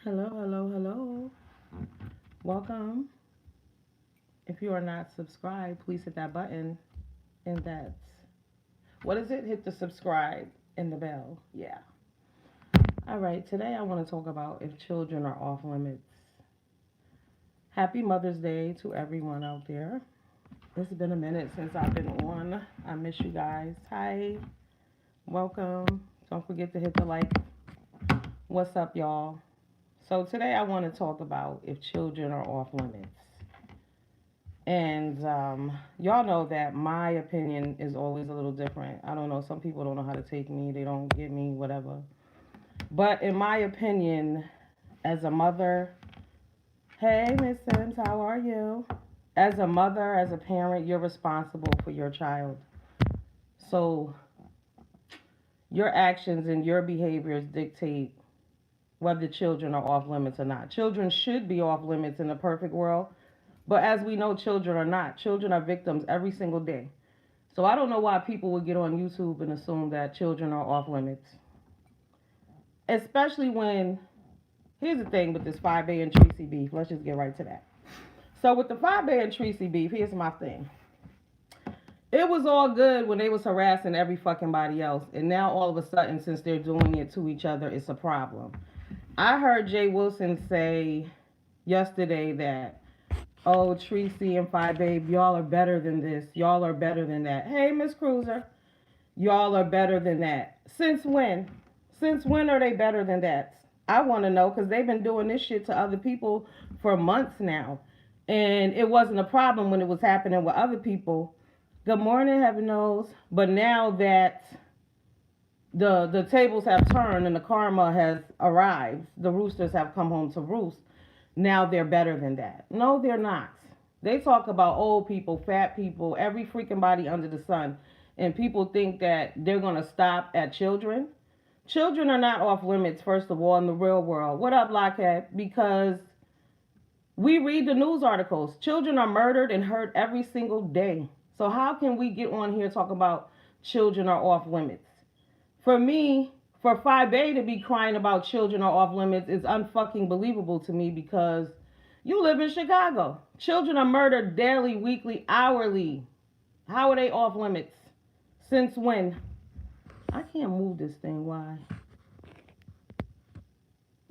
Hello, hello, hello. Welcome. If you are not subscribed, please hit that button. And that's what is it? Hit the subscribe and the bell. Yeah. All right. Today I want to talk about if children are off limits. Happy Mother's Day to everyone out there. It's been a minute since I've been on. I miss you guys. Hi. Welcome. Don't forget to hit the like. What's up, y'all? So today I want to talk about if children are off limits. And y'all know that my opinion is always a little different. I don't know. Some people don't know how to take me. They don't get me, whatever. But in my opinion, as a mother, hey, Miss Sims, how are you? As a mother, as a parent, you're responsible for your child. So your actions and your behaviors dictate whether children are off limits or not. Children should be off limits in a perfect world. But as we know, children are not. Children are victims every single day. So I don't know why people would get on YouTube and assume that children are off limits. Especially when, here's the thing with this 5A and Tracy beef. Let's just get right to that. So with the 5A and Tracy beef, here's my thing. It was all good when they was harassing every fucking body else. And now all of a sudden, since they're doing it to each other, it's a problem. I heard Jay Wilson say yesterday that, oh, Tracy and 5A, y'all are better than this. Y'all are better than that. Hey, Miss Cruiser. Y'all are better than that. Since when? Since when are they better than that? I want to know because they've been doing this shit to other people for months now. And it wasn't a problem when it was happening with other people. Good morning, heaven knows. But now that the tables have turned and the karma has arrived, the roosters have come home to roost. Now they're better than that. No, they're not. They talk about old people, fat people, every freaking body under the sun. And people think that they're going to stop at children. Children are not off limits, first of all, in the real world. What up, Lockhead? Because we read the news articles. Children are murdered and hurt every single day. So how can we get on here talking about children are off limits? For me, for 5A to be crying about children are off limits is unfucking believable to me because you live in Chicago. Children are murdered daily, weekly, hourly. How are they off limits? Since when? I can't move this thing. Why?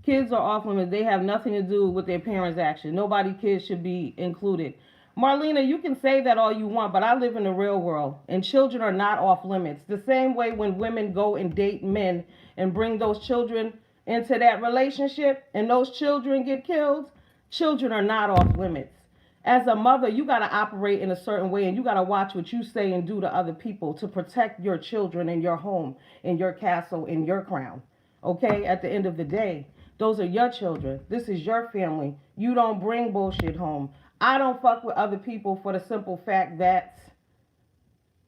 Kids are off limits. They have nothing to do with their parents' action. Nobody kids should be included. Marlena, you can say that all you want, but I live in the real world, and children are not off limits. The same way when women go and date men and bring those children into that relationship and those children get killed, children are not off limits. As a mother, you got to operate in a certain way and you got to watch what you say and do to other people to protect your children and your home and your castle and your crown. Okay, at the end of the day, those are your children. This is your family. You don't bring bullshit home. I don't fuck with other people for the simple fact that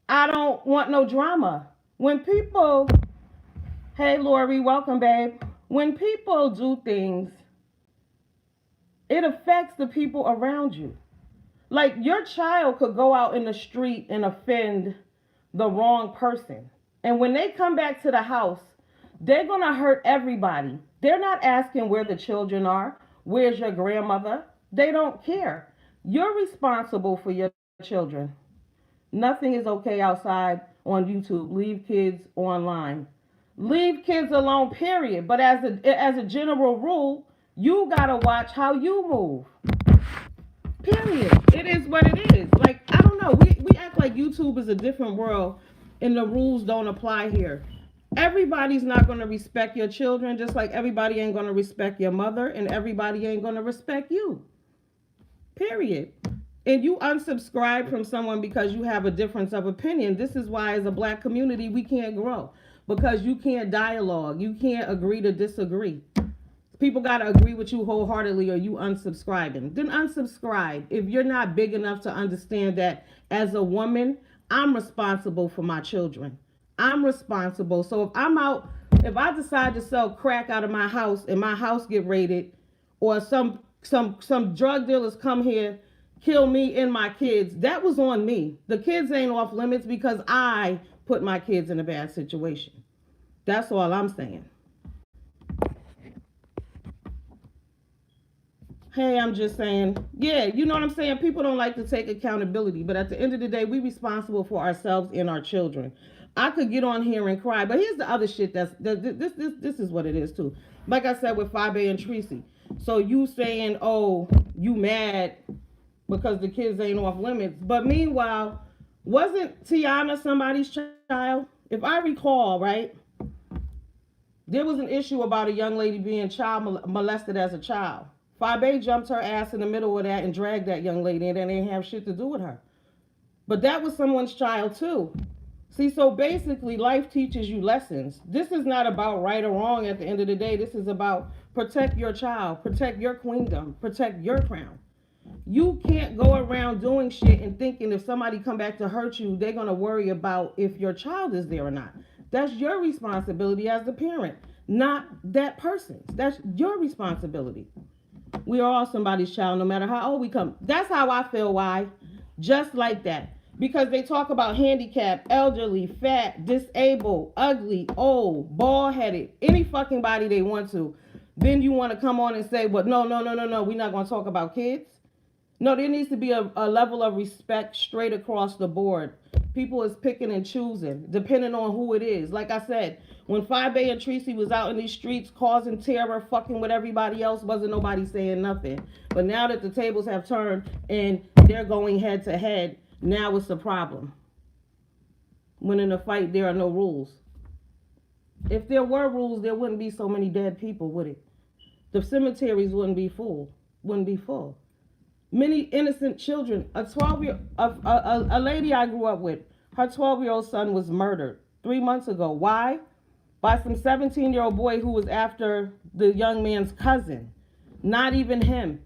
I don't want no drama. When people, hey Lori, welcome babe. When people do things, it affects the people around you. Like your child could go out in the street and offend the wrong person. And when they come back to the house, they're going to hurt everybody. They're not asking where the children are. Where's your grandmother? They don't care. You're responsible for your children. Nothing is okay outside on YouTube. Leave kids online. Leave kids alone, period. But as a general rule, you got to watch how you move. Period. It is what it is. Like, I don't know. We act like YouTube is a different world and the rules don't apply here. Everybody's not going to respect your children, just like everybody ain't going to respect your mother and everybody ain't going to respect you. Period. And you unsubscribe from someone because you have a difference of opinion. This is why, as a black community, we can't grow because you can't dialogue. You can't agree to disagree. People got to agree with you wholeheartedly or you unsubscribing. Then unsubscribe. If you're not big enough to understand that as a woman, I'm responsible for my children. I'm responsible. So if I decide to sell crack out of my house and my house get raided, or some drug dealers come here, kill me and my kids, that was on me. The kids ain't off limits because I put my kids in a bad situation. That's all I'm saying. Hey, I'm just saying, yeah, you know what I'm saying? People don't like to take accountability, but at the end of the day, we responsible for ourselves and our children. I could get on here and cry, but here's the other shit this is what it is too. Like I said with Fabe and Tracy. So you saying, oh, you mad because the kids ain't off limits, but meanwhile, wasn't Tiana somebody's child? If I recall, right, there was an issue about a young lady being child molested as a child. Fabe jumped her ass in the middle of that and dragged that young lady, and then they didn't have shit to do with her. But that was someone's child too. See, so basically, life teaches you lessons. This is not about right or wrong at the end of the day. This is about protect your child, protect your queendom, protect your crown. You can't go around doing shit and thinking if somebody come back to hurt you, they're going to worry about if your child is there or not. That's your responsibility as the parent, not that person's. That's your responsibility. We are all somebody's child, no matter how old we come. That's how I feel. Why? Just like that. Because they talk about handicapped, elderly, fat, disabled, ugly, old, bald headed, any fucking body they want to. Then you want to come on and say, well, no, we're not going to talk about kids. No, there needs to be a level of respect straight across the board. People is picking and choosing, depending on who it is. Like I said, when Fabe and Tracy was out in these streets causing terror, fucking with everybody else, wasn't nobody saying nothing. But now that the tables have turned and they're going head to head, now it's a problem. When in a fight, there are no rules. If there were rules, there wouldn't be so many dead people, would it? The cemeteries wouldn't be full. Many innocent children. A lady I grew up with, her 12-year-old son was murdered 3 months ago. Why? By some 17-year-old boy who was after the young man's cousin. Not even him.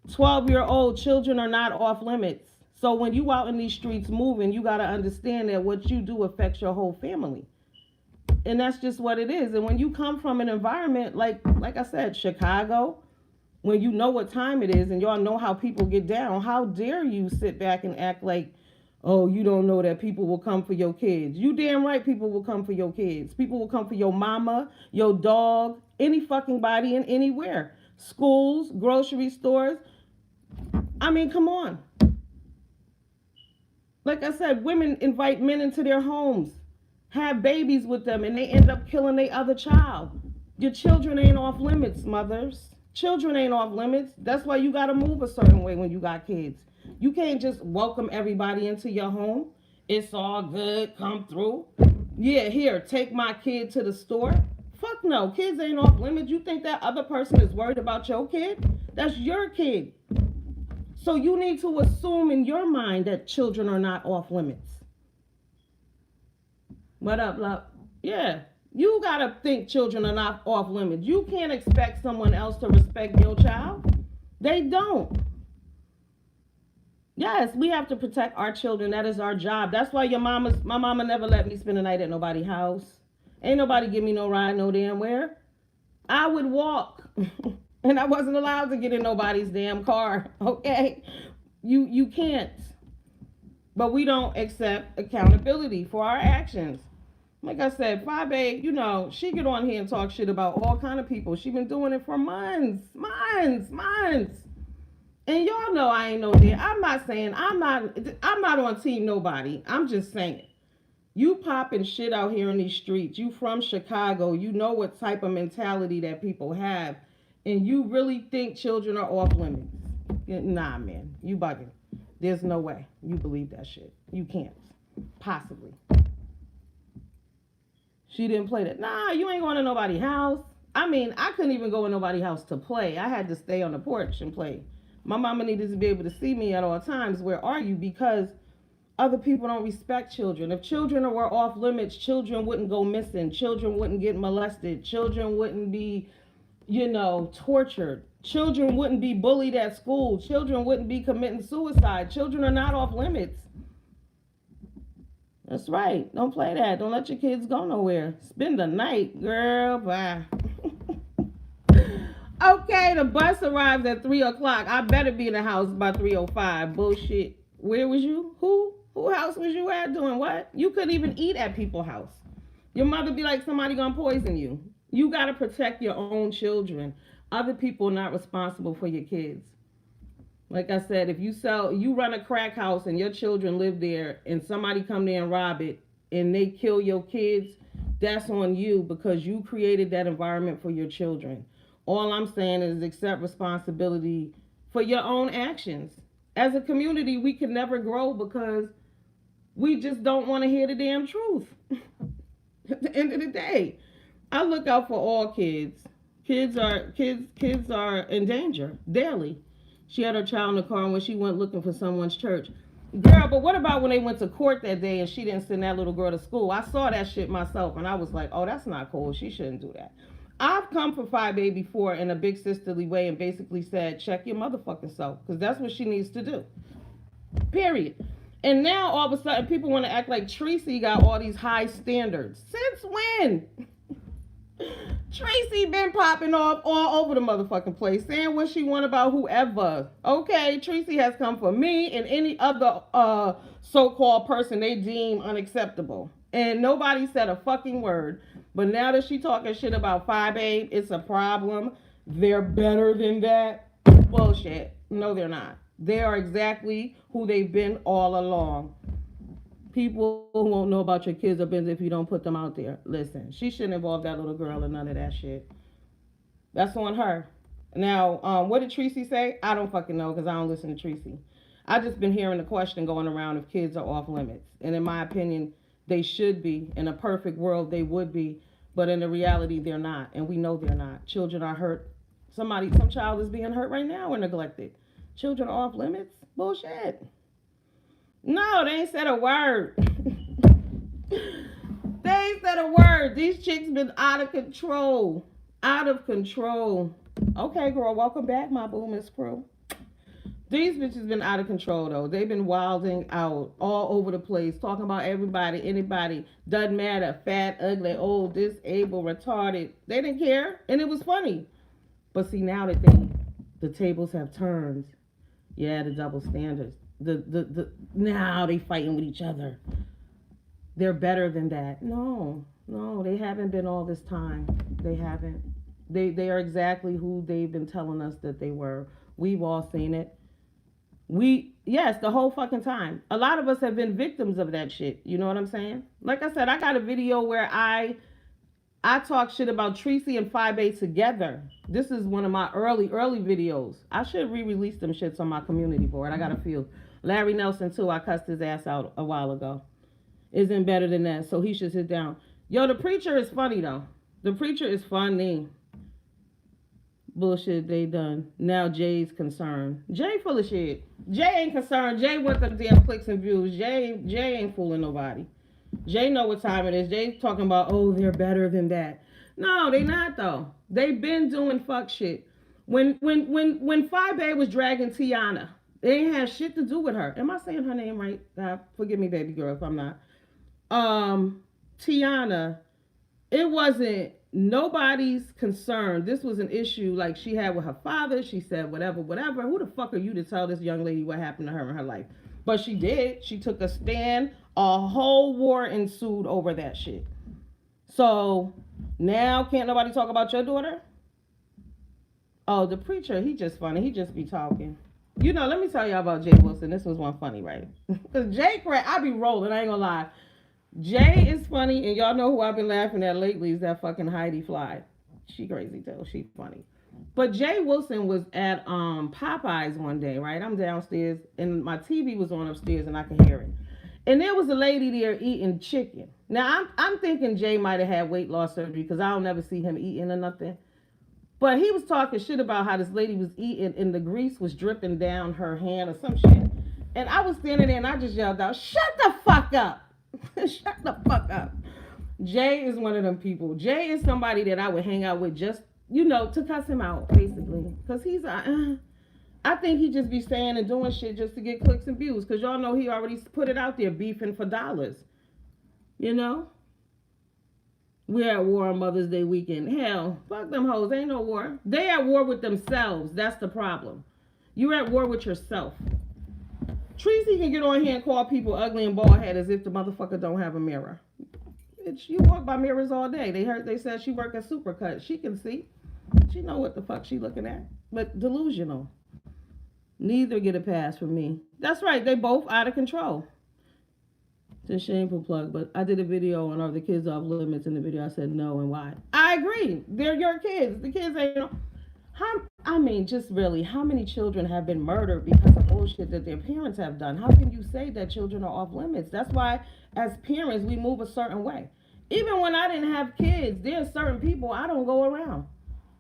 12-year-old children are not off limits. So when you out in these streets moving, you got to understand that what you do affects your whole family. And that's just what it is. And when you come from an environment like I said, Chicago, when you know what time it is and y'all know how people get down, how dare you sit back and act like, oh, you don't know that people will come for your kids. You damn right people will come for your kids. People will come for your mama, your dog, any fucking body and anywhere. Schools, grocery stores. I mean, come on. Like I said, women invite men into their homes, have babies with them, and they end up killing their other child. Your children ain't off limits, mothers. Children ain't off limits. That's why you got to move a certain way when you got kids. You can't just welcome everybody into your home. It's all good. Come through. Yeah, here, take my kid to the store. Fuck no. Kids ain't off limits. You think that other person is worried about your kid? That's your kid. So you need to assume in your mind that children are not off limits. What up, love? Yeah. You gotta think children are not off limits. You can't expect someone else to respect your child. They don't. Yes, we have to protect our children. That is our job. That's why my mama never let me spend the night at nobody's house. Ain't nobody give me no ride no damn where. I would walk. And I wasn't allowed to get in nobody's damn car. Okay? You can't. But we don't accept accountability for our actions. Like I said, Fabe, she get on here and talk shit about all kind of people. She been doing it for months. And y'all know I ain't no damn. I'm not on team nobody. I'm just saying. You popping shit out here in these streets. You from Chicago. You know what type of mentality that people have. And you really think children are off limits. Nah, man. You bugging. There's no way you believe that shit. You can't. Possibly. She didn't play that. Nah, you ain't going to nobody's house. I mean, I couldn't even go in nobody's house to play. I had to stay on the porch and play. My mama needed to be able to see me at all times. Where are you? Because other people don't respect children. If children were off limits, children wouldn't go missing. Children wouldn't get molested. Children wouldn't be, tortured. Children wouldn't be bullied at school. Children wouldn't be committing suicide. Children are not off limits. That's right. Don't play that. Don't let your kids go nowhere. Spend the night, girl. Bye. Okay, the bus arrives at 3 o'clock. I better be in the house by 3:05. Bullshit. Where was you? Who house was you at doing what? You couldn't even eat at people's house. Your mother be like, somebody gonna poison you. You gotta protect your own children. Other people are not responsible for your kids. Like I said, if you run a crack house and your children live there and somebody come there and rob it and they kill your kids, that's on you because you created that environment for your children. All I'm saying is accept responsibility for your own actions. As a community, we can never grow because we just don't want to hear the damn truth. At the end of the day, I look out for all kids. Kids are in danger daily. She had her child in the car when she went looking for someone's church. Girl, but what about when they went to court that day and she didn't send that little girl to school? I saw that shit myself and I was like, oh, that's not cool. She shouldn't do that. I've come for 5A before in a big sisterly way and basically said, check your motherfucking self because that's what she needs to do. Period. And now all of a sudden people want to act like Tracy got all these high standards. Since when? Tracy been popping off all over the motherfucking place, saying what she want about whoever. Okay, Tracy has come for me and any other so-called person they deem unacceptable. And nobody said a fucking word. But now that she talking shit about 5A, it's a problem. They're better than that. Bullshit. No, they're not. They are exactly who they've been all along. People who won't know about your kids or business if you don't put them out there. Listen, she shouldn't involve that little girl in none of that shit. That's on her. Now, what did Tracy say? I don't fucking know because I don't listen to Tracy. I just been hearing the question going around if kids are off limits. And in my opinion, they should be. In a perfect world, they would be. But in the reality, they're not. And we know they're not. Children are hurt. Some child is being hurt right now or neglected. Children are off limits? Bullshit. No, they ain't said a word. They ain't said a word. These chicks been out of control. Out of control. Okay, girl, welcome back, my boo, Miss Crew. These bitches been out of control, though. They've been wilding out all over the place, talking about everybody, anybody. Doesn't matter. Fat, ugly, old, disabled, retarded. They didn't care, and it was funny. But see, now that the tables have turned, yeah, the double standards. The now they fighting with each other. They're better than that. No, they haven't been all this time. They haven't. They are exactly who they've been telling us that they were. We've all seen it. Yes, the whole fucking time. A lot of us have been victims of that shit. You know what I'm saying? Like I said, I got a video where I talk shit about Tracy and 5A together. This is one of my early videos. I should re-release them shits on my community board. I got a few. Larry Nelson, too. I cussed his ass out a while ago. Isn't better than that, so he should sit down. Yo, the preacher is funny, though. The preacher is funny. Bullshit, they done. Now Jay's concerned. Jay full of shit. Jay ain't concerned. Jay wants them damn clicks and views. Jay ain't fooling nobody. Jay know what time it is. Jay talking about, oh, they're better than that. No, they not, though. They been doing fuck shit. When 5A was dragging Tiana, it ain't had shit to do with her. Am I saying her name right? Forgive me, baby girl, if I'm not. Tiana, it wasn't nobody's concern. This was an issue like she had with her father. She said whatever. Who the fuck are you to tell this young lady what happened to her in her life? But she did. She took a stand. A whole war ensued over that shit. So now can't nobody talk about your daughter? Oh, the preacher, he just funny. He just be talking. You know, let me tell y'all about Jay Wilson. This was one funny, right? Because Jay, I be rolling, I ain't gonna lie. Jay is funny, and y'all know who I've been laughing at lately is that fucking Heidi Fly. She crazy, too. She funny. But Jay Wilson was at Popeyes one day, right? I'm downstairs, and my TV was on upstairs, and I could hear it. And there was a lady there eating chicken. Now, I'm thinking Jay might have had weight loss surgery, because I don't never see him eating or nothing. But he was talking shit about how this lady was eating and the grease was dripping down her hand or some shit. And I was standing there and I just yelled out, shut the fuck up. Shut the fuck up. Jay is one of them people. Jay is somebody that I would hang out with just, to cuss him out, basically. Because he's, I think he just be saying and doing shit just to get clicks and views. Because y'all know he already put it out there beefing for dollars. We're at war on Mother's Day weekend. Hell, fuck them hoes. Ain't no war. They at war with themselves. That's the problem. You're at war with yourself. Tracy can get on here and call people ugly and bald head as if the motherfucker don't have a mirror. Bitch, you walk by mirrors all day. They said she work at Supercut. She can see. She know what the fuck she looking at. But delusional. Neither get a pass from me. That's right. They both out of control. It's a shameful plug, but I did a video on Are the Kids Off Limits. In the video, I said no and why. I agree. They're your kids. The kids ain't. I mean, just really, how many children have been murdered because of bullshit that their parents have done? How can you say that children are off limits? That's why, as parents, we move a certain way. Even when I didn't have kids, there's certain people I don't go around.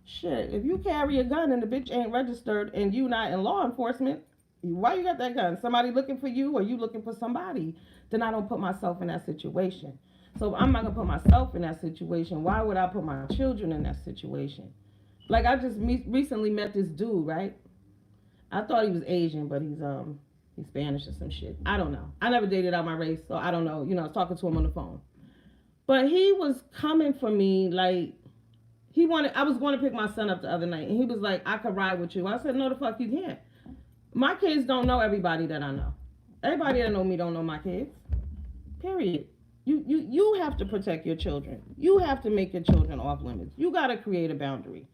Shit, if you carry a gun and the bitch ain't registered and you not in law enforcement, why you got that gun? Somebody looking for you or you looking for somebody? Then I don't put myself in that situation. So if I'm not gonna put myself in that situation, why would I put my children in that situation? Like I just recently met this dude, right? I thought he was Asian, but he's Spanish or some shit. I don't know. I never dated out my race, so I don't know. You know, I was talking to him on the phone. But he was coming for me like I was going to pick my son up the other night, and he was like, I could ride with you. I said, no, the fuck you can't. My kids don't know everybody that I know. Everybody that know me don't know my kids. Period. You have to protect your children. You have to make your children off limits. You got to create a boundary.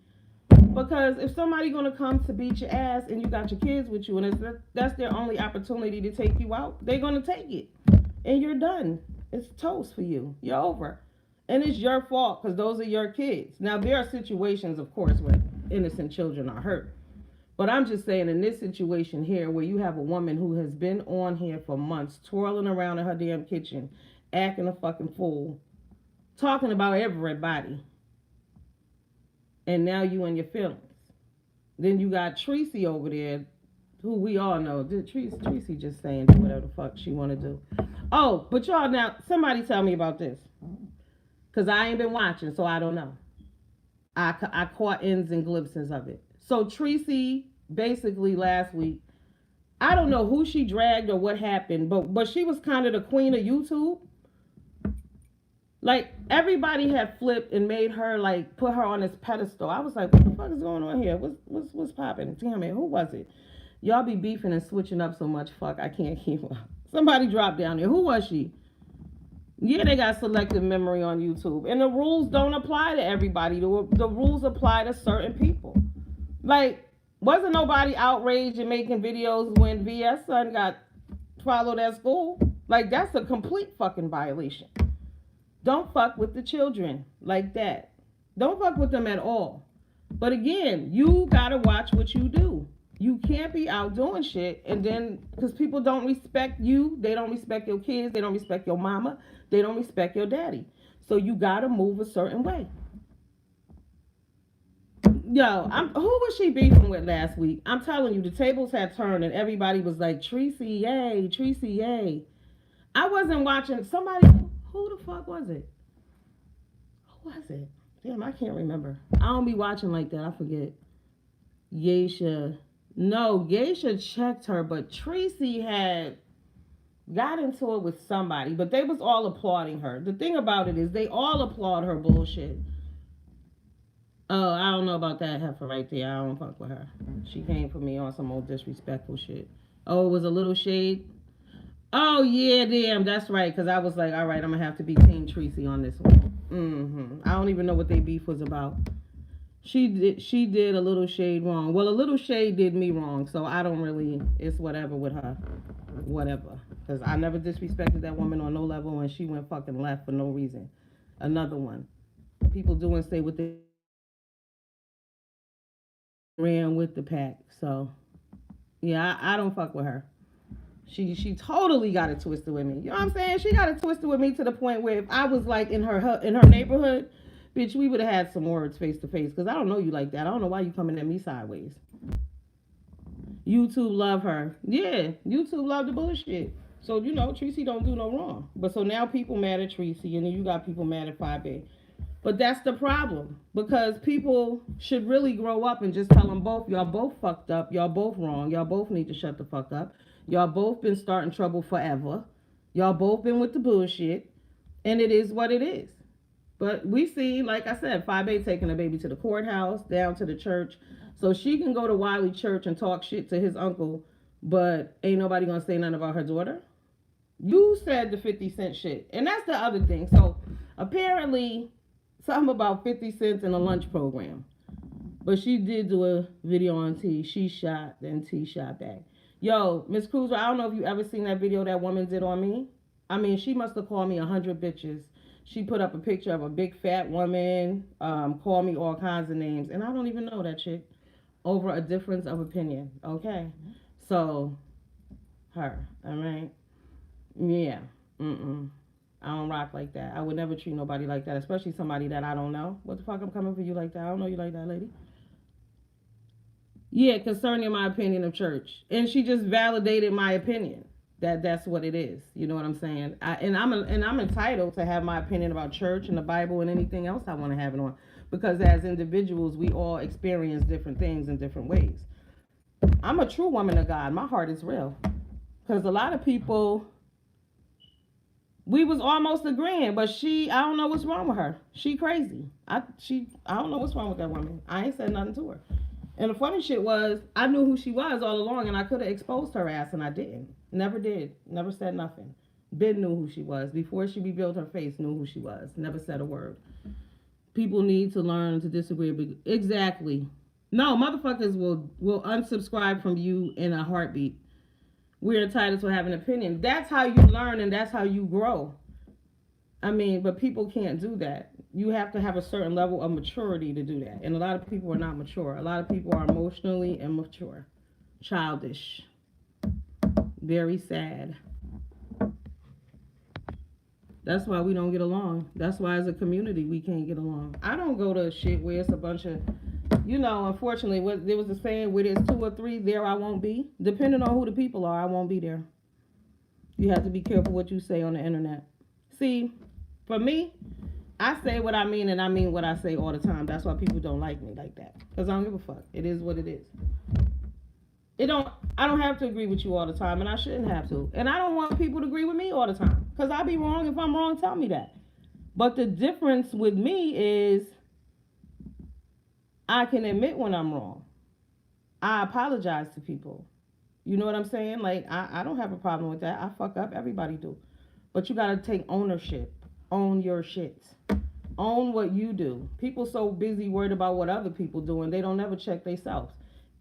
Because if somebody going to come to beat your ass and you got your kids with you and that's their only opportunity to take you out, they're going to take it. And you're done. It's toast for you. You're over. And it's your fault because those are your kids. Now, there are situations, of course, where innocent children are hurt. But I'm just saying in this situation here where you have a woman who has been on here for months, twirling around in her damn kitchen, acting a fucking fool, talking about everybody. And now you in your feelings. Then you got Tracy over there, who we all know. Tracy just saying do whatever the fuck she want to do. Oh, but y'all now, somebody tell me about this. Because I ain't been watching, so I don't know. I caught ends and glimpses of it. So Tracy, basically last week, I don't know who she dragged or what happened, but she was kind of the queen of YouTube. Like, everybody had flipped and made her, like, put her on this pedestal. I was like, what the fuck is going on here? What's popping? Damn it, who was it? Y'all be beefing and switching up so much, fuck, I can't keep up. Somebody dropped down there. Who was she? Yeah, they got selective memory on YouTube. And the rules don't apply to everybody. The rules apply to certain people. Like, wasn't nobody outraged and making videos when VS son got followed at school? Like, that's a complete fucking violation. Don't fuck with the children like that. Don't fuck with them at all. But again, you gotta watch what you do. You can't be out doing shit and then, because people don't respect you, they don't respect your kids, they don't respect your mama, they don't respect your daddy. So you gotta move a certain way. Yo, who was she beefing with last week? I'm telling you, the tables had turned and everybody was like, Tracy, yay, Tracy, yay. I wasn't watching. Somebody, who the fuck was it? Who was it? Damn, I can't remember. I don't be watching like that. I forget. Geisha. No, Geisha checked her, but Tracy had got into it with somebody, but they was all applauding her. The thing about it is they all applaud her bullshit. Oh, I don't know about that heifer right there. I don't fuck with her. She came for me on some old disrespectful shit. Oh, it was a little shade? Oh, yeah, damn, that's right, because I was like, all right, I'm going to have to be Team Tracy on this one. I don't even know what they beef was about. She did a little shade wrong. Well, a little shade did me wrong, so I don't really, it's whatever with her. Whatever. Because I never disrespected that woman on no level, and she went fucking left for no reason. Another one. People do and say what they ran with the pack. So, yeah, I don't fuck with her. She totally got it twisted with me. You know what I'm saying? She got it twisted with me to the point where if I was like in her neighborhood, bitch, we would have had some words face to face because I don't know you like that. I don't know why you coming at me sideways. YouTube love her. Yeah, YouTube love the bullshit. So, you know, Tracy don't do no wrong. But so now people mad at Tracy and then you got people mad at 5A. But that's the problem because people should really grow up and just tell them both, y'all both fucked up. Y'all both wrong. Y'all both need to shut the fuck up. Y'all both been starting trouble forever. Y'all both been with the bullshit. And it is what it is. But we see, like I said, 5A taking a baby to the courthouse, down to the church. So she can go to Wiley Church and talk shit to his uncle, but ain't nobody gonna say nothing about her daughter. You said the 50 Cent shit. And that's the other thing. So apparently, something about 50 cents in a lunch program. But she did do a video on T. She shot, then T shot back. Yo, Miss Cruiser, I don't know if you ever seen that video that woman did on me. I mean, she must have called me 100 bitches. She put up a picture of a big fat woman, called me all kinds of names, and I don't even know that chick over a difference of opinion. Okay, so her, all right, yeah, I don't rock like that. I would never treat nobody like that, especially somebody that I don't know. What the fuck, I'm coming for you like that? I don't know you like that, lady. Yeah, concerning my opinion of church, and she just validated my opinion. That's what it is. You know what I'm saying? I'm entitled to have my opinion about church and the Bible and anything else I want to have it on, because as individuals, we all experience different things in different ways. I'm a true woman of God. My heart is real, because a lot of people, we was almost agreeing, but I don't know what's wrong with her. She crazy. I don't know what's wrong with that woman. I ain't said nothing to her. And the funny shit was, I knew who she was all along, and I could have exposed her ass, and I didn't. Never did. Never said nothing. Ben knew who she was. Before she revealed her face, knew who she was. Never said a word. People need to learn to disagree. Exactly. No, motherfuckers will unsubscribe from you in a heartbeat. We're entitled to have an opinion. That's how you learn, and that's how you grow. I mean, but people can't do that. You have to have a certain level of maturity to do that. And a lot of people are not mature. A lot of people are emotionally immature, childish, very sad. That's why we don't get along. That's why as a community we can't get along. I don't go to shit where it's a bunch of, unfortunately, there was a saying, where there's 2 or 3, there I won't be. Depending on who the people are, I won't be there. You have to be careful what you say on the internet. See, for me, I say what I mean, and I mean what I say all the time. That's why people don't like me like that. Because I don't give a fuck. It is what it is. I don't have to agree with you all the time, and I shouldn't have to. And I don't want people to agree with me all the time. Because I'll be wrong. If I'm wrong, tell me that. But the difference with me is I can admit when I'm wrong. I apologize to people. You know what I'm saying? Like, I don't have a problem with that. I fuck up. Everybody do. But you got to take ownership. Own your shit. Own what you do. People so busy worried about what other people doing, they don't ever check themselves.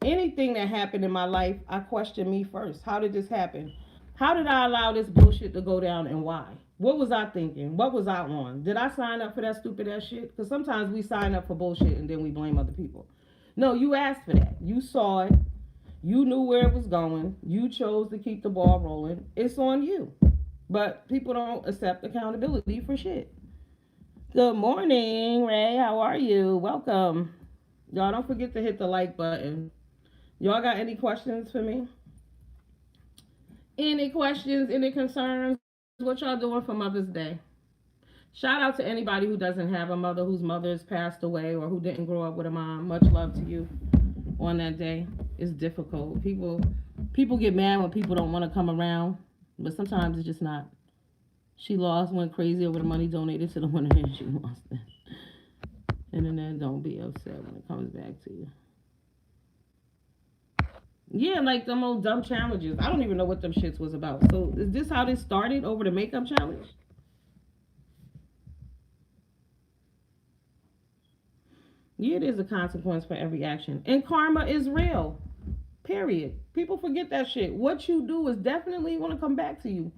Anything that happened in my life, I question me first. How did this happen? How did I allow this bullshit to go down, and why? What was I thinking? What was I on? Did I sign up for that stupid ass shit? Because sometimes we sign up for bullshit and then we blame other people. No, you asked for that. You saw it. You knew where it was going. You chose to keep the ball rolling. It's on you. But people don't accept accountability for shit. Good morning, Ray. How are you? Welcome. Y'all don't forget to hit the like button. Y'all got any questions for me? Any questions, any concerns? What y'all doing for Mother's Day? Shout out to anybody who doesn't have a mother, whose mother has passed away, or who didn't grow up with a mom. Much love to you on that day. It's difficult. People get mad when people don't want to come around, but sometimes it's just not. She went crazy over the money donated to the winner, and she lost it. And then don't be upset when it comes back to you. Yeah, like them old dumb challenges. I don't even know what them shits was about. So is this how this started, over the makeup challenge? Yeah, there's a consequence for every action. And karma is real. Period. People forget that shit. What you do is definitely going to come back to you.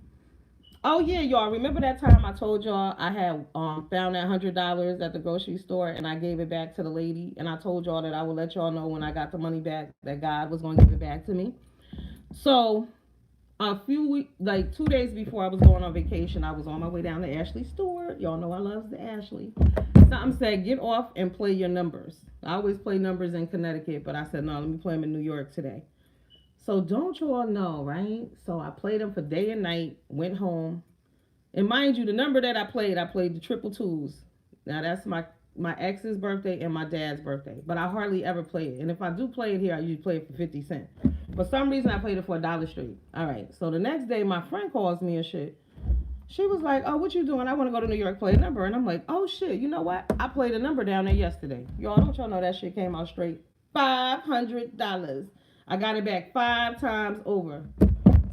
Oh yeah, y'all. Remember that time I told y'all I had found that $100 at the grocery store, and I gave it back to the lady, and I told y'all that I would let y'all know when I got the money back that God was going to give it back to me. So a few weeks, like 2 days before I was going on vacation, I was on my way down to Ashley Stewart. Y'all know I love the Ashley. Something said, get off and play your numbers. I always play numbers in Connecticut, but I said, no, let me play them in New York today. So don't you all know, right? So I played them for day and night, went home. And mind you, the number that I played the triple twos. Now that's my ex's birthday and my dad's birthday. But I hardly ever play it. And if I do play it here, I usually play it for 50 cents. For some reason, I played it for $1 straight. All right. So the next day, my friend calls me and shit. She was like, oh, what you doing? I want to go to New York, play a number. And I'm like, oh, shit. You know what? I played a number down there yesterday. Don't y'all know that shit came out straight? $500. I got it back 5 times over.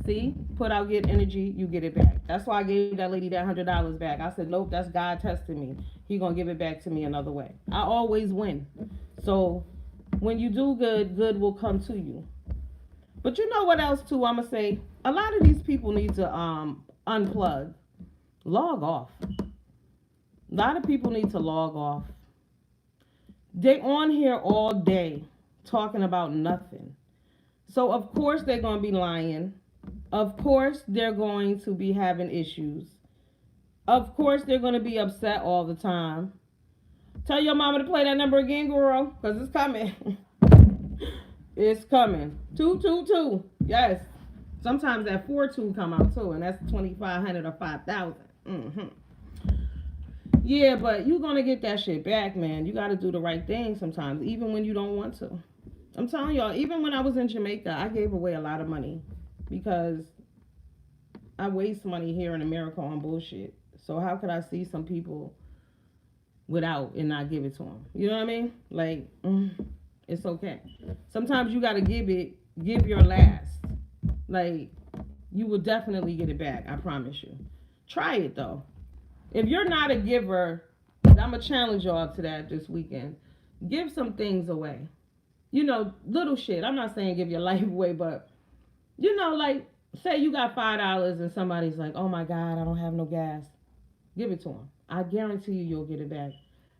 See? Put out, get energy, you get it back. That's why I gave that lady that $100 back. I said, nope, that's God testing me. He gonna give it back to me another way. I always win. So When you do good, good will come to you. But you know what else too? I'ma say a lot of these people need to unplug, log off. A lot of people need to log off. They on here all day talking about nothing. So of course they're gonna be lying. Of course they're going to be having issues. Of course they're gonna be upset all the time. Tell your mama to play that number again, girl, because it's coming. It's coming. 222. Yes. Sometimes that 42 come out too, and that's 2,500 or 5,000. Mm-hmm. Yeah, but you're gonna get that shit back, man. You gotta do the right thing sometimes, even when you don't want to. I'm telling y'all, even when I was in Jamaica, I gave away a lot of money because I waste money here in America on bullshit. So how could I see some people without and not give it to them? You know what I mean? Like, it's okay. Sometimes you gotta give your last. Like, you will definitely get it back. I promise you. Try it though. If you're not a giver, I'm gonna challenge y'all to that this weekend. Give some things away. You know, little shit. I'm not saying give your life away, but you know, like, say you got $5 and somebody's like, oh my God, I don't have no gas. Give it to them. I guarantee you'll get it back.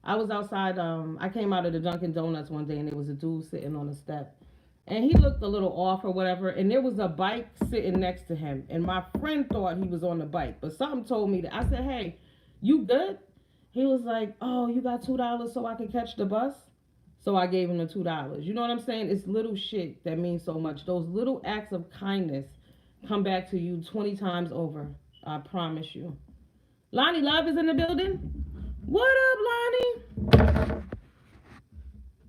I was outside, I came out of the Dunkin' Donuts one day and there was a dude sitting on the step. And he looked a little off or whatever, and there was a bike sitting next to him. And my friend thought he was on the bike, but something told me that. I said, hey, you good? He was like, oh, you got $2 so I can catch the bus? So I gave him the $2. You know what I'm saying? It's little shit that means so much. Those little acts of kindness come back to you 20 times over. I promise you. Lonnie Love is in the building. What up, Lonnie?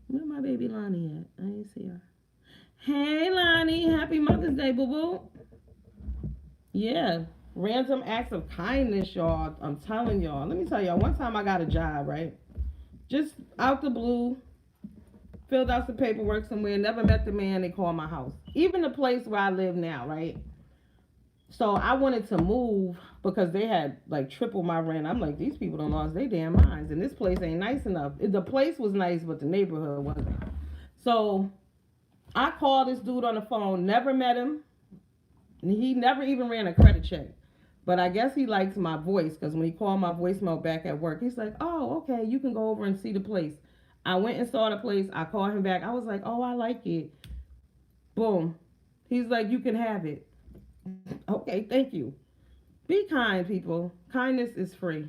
Where my baby Lonnie at? I ain't see her. Hey, Lonnie. Happy Mother's Day, boo-boo. Yeah. Random acts of kindness, y'all. I'm telling y'all. Let me tell y'all. One time I got a job, right? Just out the blue. Filled out some paperwork somewhere. Never met the man. They called my house. Even the place where I live now, right? So I wanted to move because they had like triple my rent. I'm like, these people don't lost their damn minds. And this place ain't nice enough. The place was nice, but the neighborhood wasn't. So I called this dude on the phone. Never met him. He never even ran a credit check. But I guess he likes my voice because when he called my voicemail back at work, he's like, oh, okay, you can go over and see the place. I went and saw the place. I called him back. I was like, oh, I like it. Boom. He's like, you can have it. Okay, thank you. Be kind, people. Kindness is free.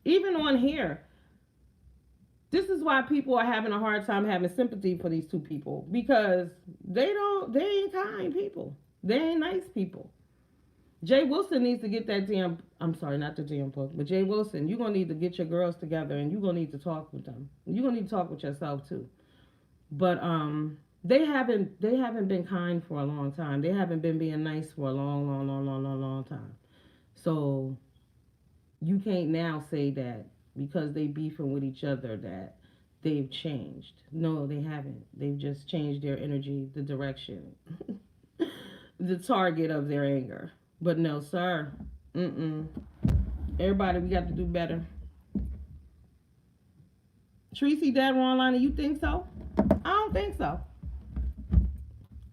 Even on here. This is why people are having a hard time having sympathy for these two people. Because they ain't kind people. They ain't nice people. Jay Wilson needs to get that damn, I'm sorry, not the damn book, but Jay Wilson, you're going to need to get your girls together and you're going to need to talk with them. You're going to need to talk with yourself too. But they haven't been kind for a long time. They haven't been being nice for a long time. So you can't now say that because they beefing with each other that they've changed. No, they haven't. They've just changed their energy, the direction, the target of their anger. But no, sir. Everybody, we got to do better. Tracy dead wrong line, you think so? I don't think so.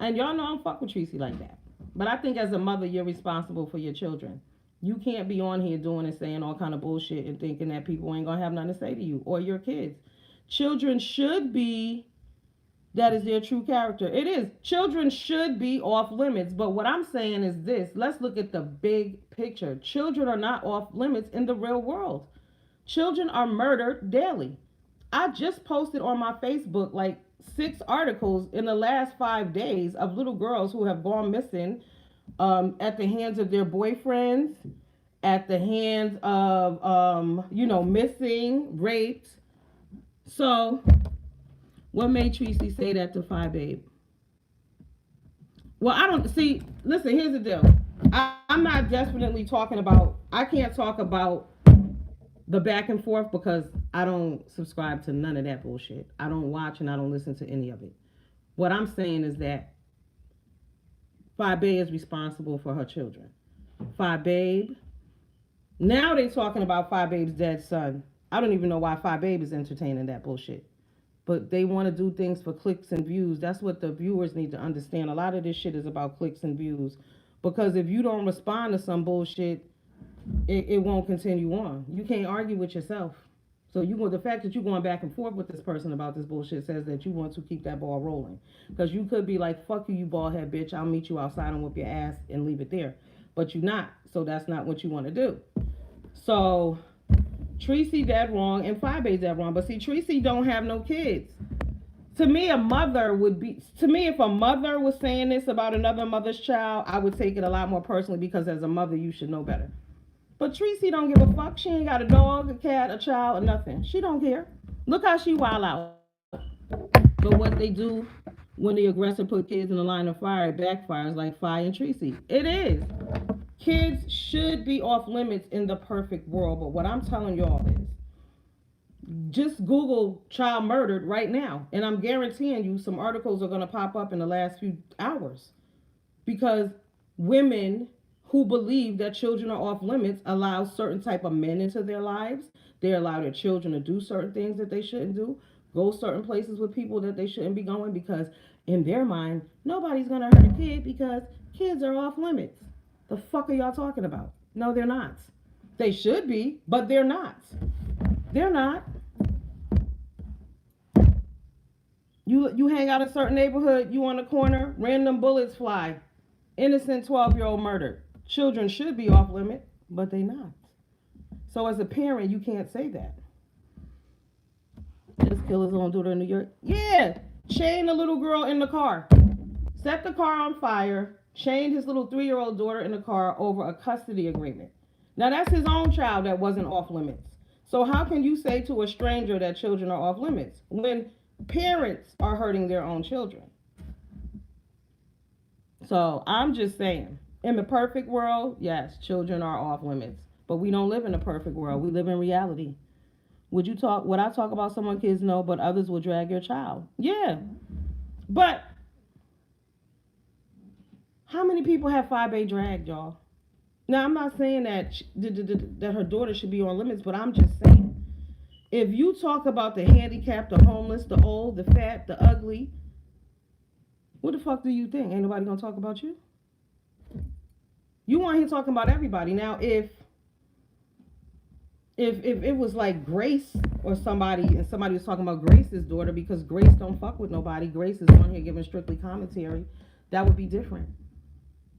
And y'all know I don't fuck with Tracy like that. But I think as a mother, you're responsible for your children. You can't be on here doing and saying all kind of bullshit and thinking that people ain't gonna have nothing to say to you or your kids. Children should be, that is their true character. It is. Children should be off limits. But what I'm saying is this. Let's look at the big picture. Children are not off limits in the real world. Children are murdered daily. I just posted on my Facebook like 6 articles in the last 5 days of little girls who have gone missing at the hands of their boyfriends, at the hands of, missing, raped. So, what made Tracy say that to Phi Babe? Well, I don't, see, listen, here's the deal. I'm not definitely talking about, I can't talk about the back and forth because I don't subscribe to none of that bullshit. I don't watch and I don't listen to any of it. What I'm saying is that Phi Babe is responsible for her children. Phi Babe, now they talking about Phi Babe's dead son. I don't even know why Phi Babe is entertaining that bullshit. but they want to do things for clicks and views. That's what the viewers need to understand. A lot of this shit is about clicks and views. Because if you don't respond to some bullshit, it won't continue on. You can't argue with yourself. So the fact that you're going back and forth with this person about this bullshit says that you want to keep that ball rolling. Because you could be like, fuck you, you bald head bitch. I'll meet you outside and whoop your ass and leave it there. But you're not. So that's not what you want to do. So Tracy dead wrong and Fabe dead wrong. But see, Tracy don't have no kids. To me, if a mother was saying this about another mother's child, I would take it a lot more personally because as a mother, you should know better. But Tracy don't give a fuck. She ain't got a dog, a cat, a child, or nothing. She don't care. Look how she wild out. But what they do when the aggressor put kids in the line of fire, it backfires like Fire and Tracy. It is. Kids should be off limits in the perfect world. But what I'm telling y'all is, just Google child murdered right now. And I'm guaranteeing you some articles are going to pop up in the last few hours. Because women who believe that children are off limits allow certain type of men into their lives. They allow their children to do certain things that they shouldn't do, go certain places with people that they shouldn't be going, because in their mind, nobody's going to hurt a kid because kids are off limits. The fuck are y'all talking about? No, they're not. They should be, but they're not. They're not. You hang out in a certain neighborhood, you on the corner, random bullets fly. Innocent 12-year-old murdered. Children should be off limit, but they not. So as a parent, you can't say that. Just kill his own daughter in New York. Yeah, chain the little girl in the car. Set the car on fire. Chained his little 3-year-old daughter in the car over a custody agreement. Now that's his own child that wasn't off limits. So how can you say to a stranger that children are off limits when parents are hurting their own children? So I'm just saying, in the perfect world, yes, children are off limits. But we don't live in a perfect world. We live in reality. Would I talk about someone kids know, but others will drag your child? Yeah. But how many people have 5A dragged, y'all? Now, I'm not saying that her daughter should be on limits, but I'm just saying, if you talk about the handicapped, the homeless, the old, the fat, the ugly, what the fuck do you think? Ain't nobody gonna talk about you? You want him talking about everybody. Now, if it was like Grace or somebody, and somebody was talking about Grace's daughter, because Grace don't fuck with nobody, Grace is on here giving strictly commentary, that would be different.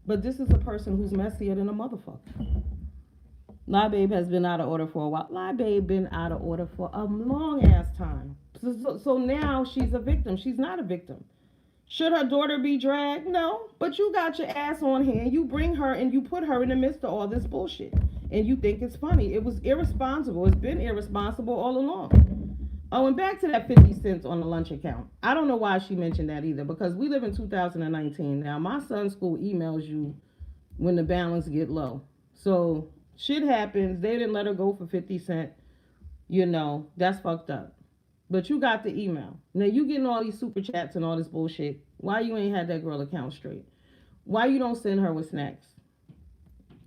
But this is a person who's messier than a motherfucker. Lie Babe has been out of order for a while. Lie Babe been out of order for a long ass time. So now she's a victim. She's not a victim. Should her daughter be dragged? No. But you got your ass on here and you bring her and you put her in the midst of all this bullshit. And you think it's funny. It was irresponsible. It's been irresponsible all along. Oh, and back to that 50 cents on the lunch account. I don't know why she mentioned that either, because we live in 2019. Now, my son's school emails you when the balance get low. So shit happens. They didn't let her go for 50 cents. That's fucked up. But you got the email. Now you getting all these super chats and all this bullshit. Why you ain't had that girl account straight? Why you don't send her with snacks?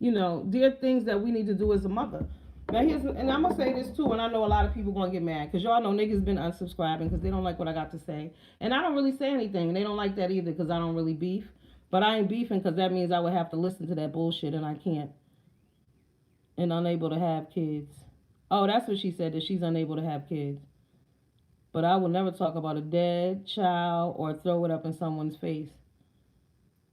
There are things that we need to do as a mother. Now and I'm gonna say this too, and I know a lot of people gonna get mad, because y'all know niggas been unsubscribing because they don't like what I got to say. And I don't really say anything, and they don't like that either because I don't really beef. But I ain't beefing because that means I would have to listen to that bullshit, and I can't. And unable to have kids. Oh, that's what she said, that she's unable to have kids. But I will never talk about a dead child or throw it up in someone's face.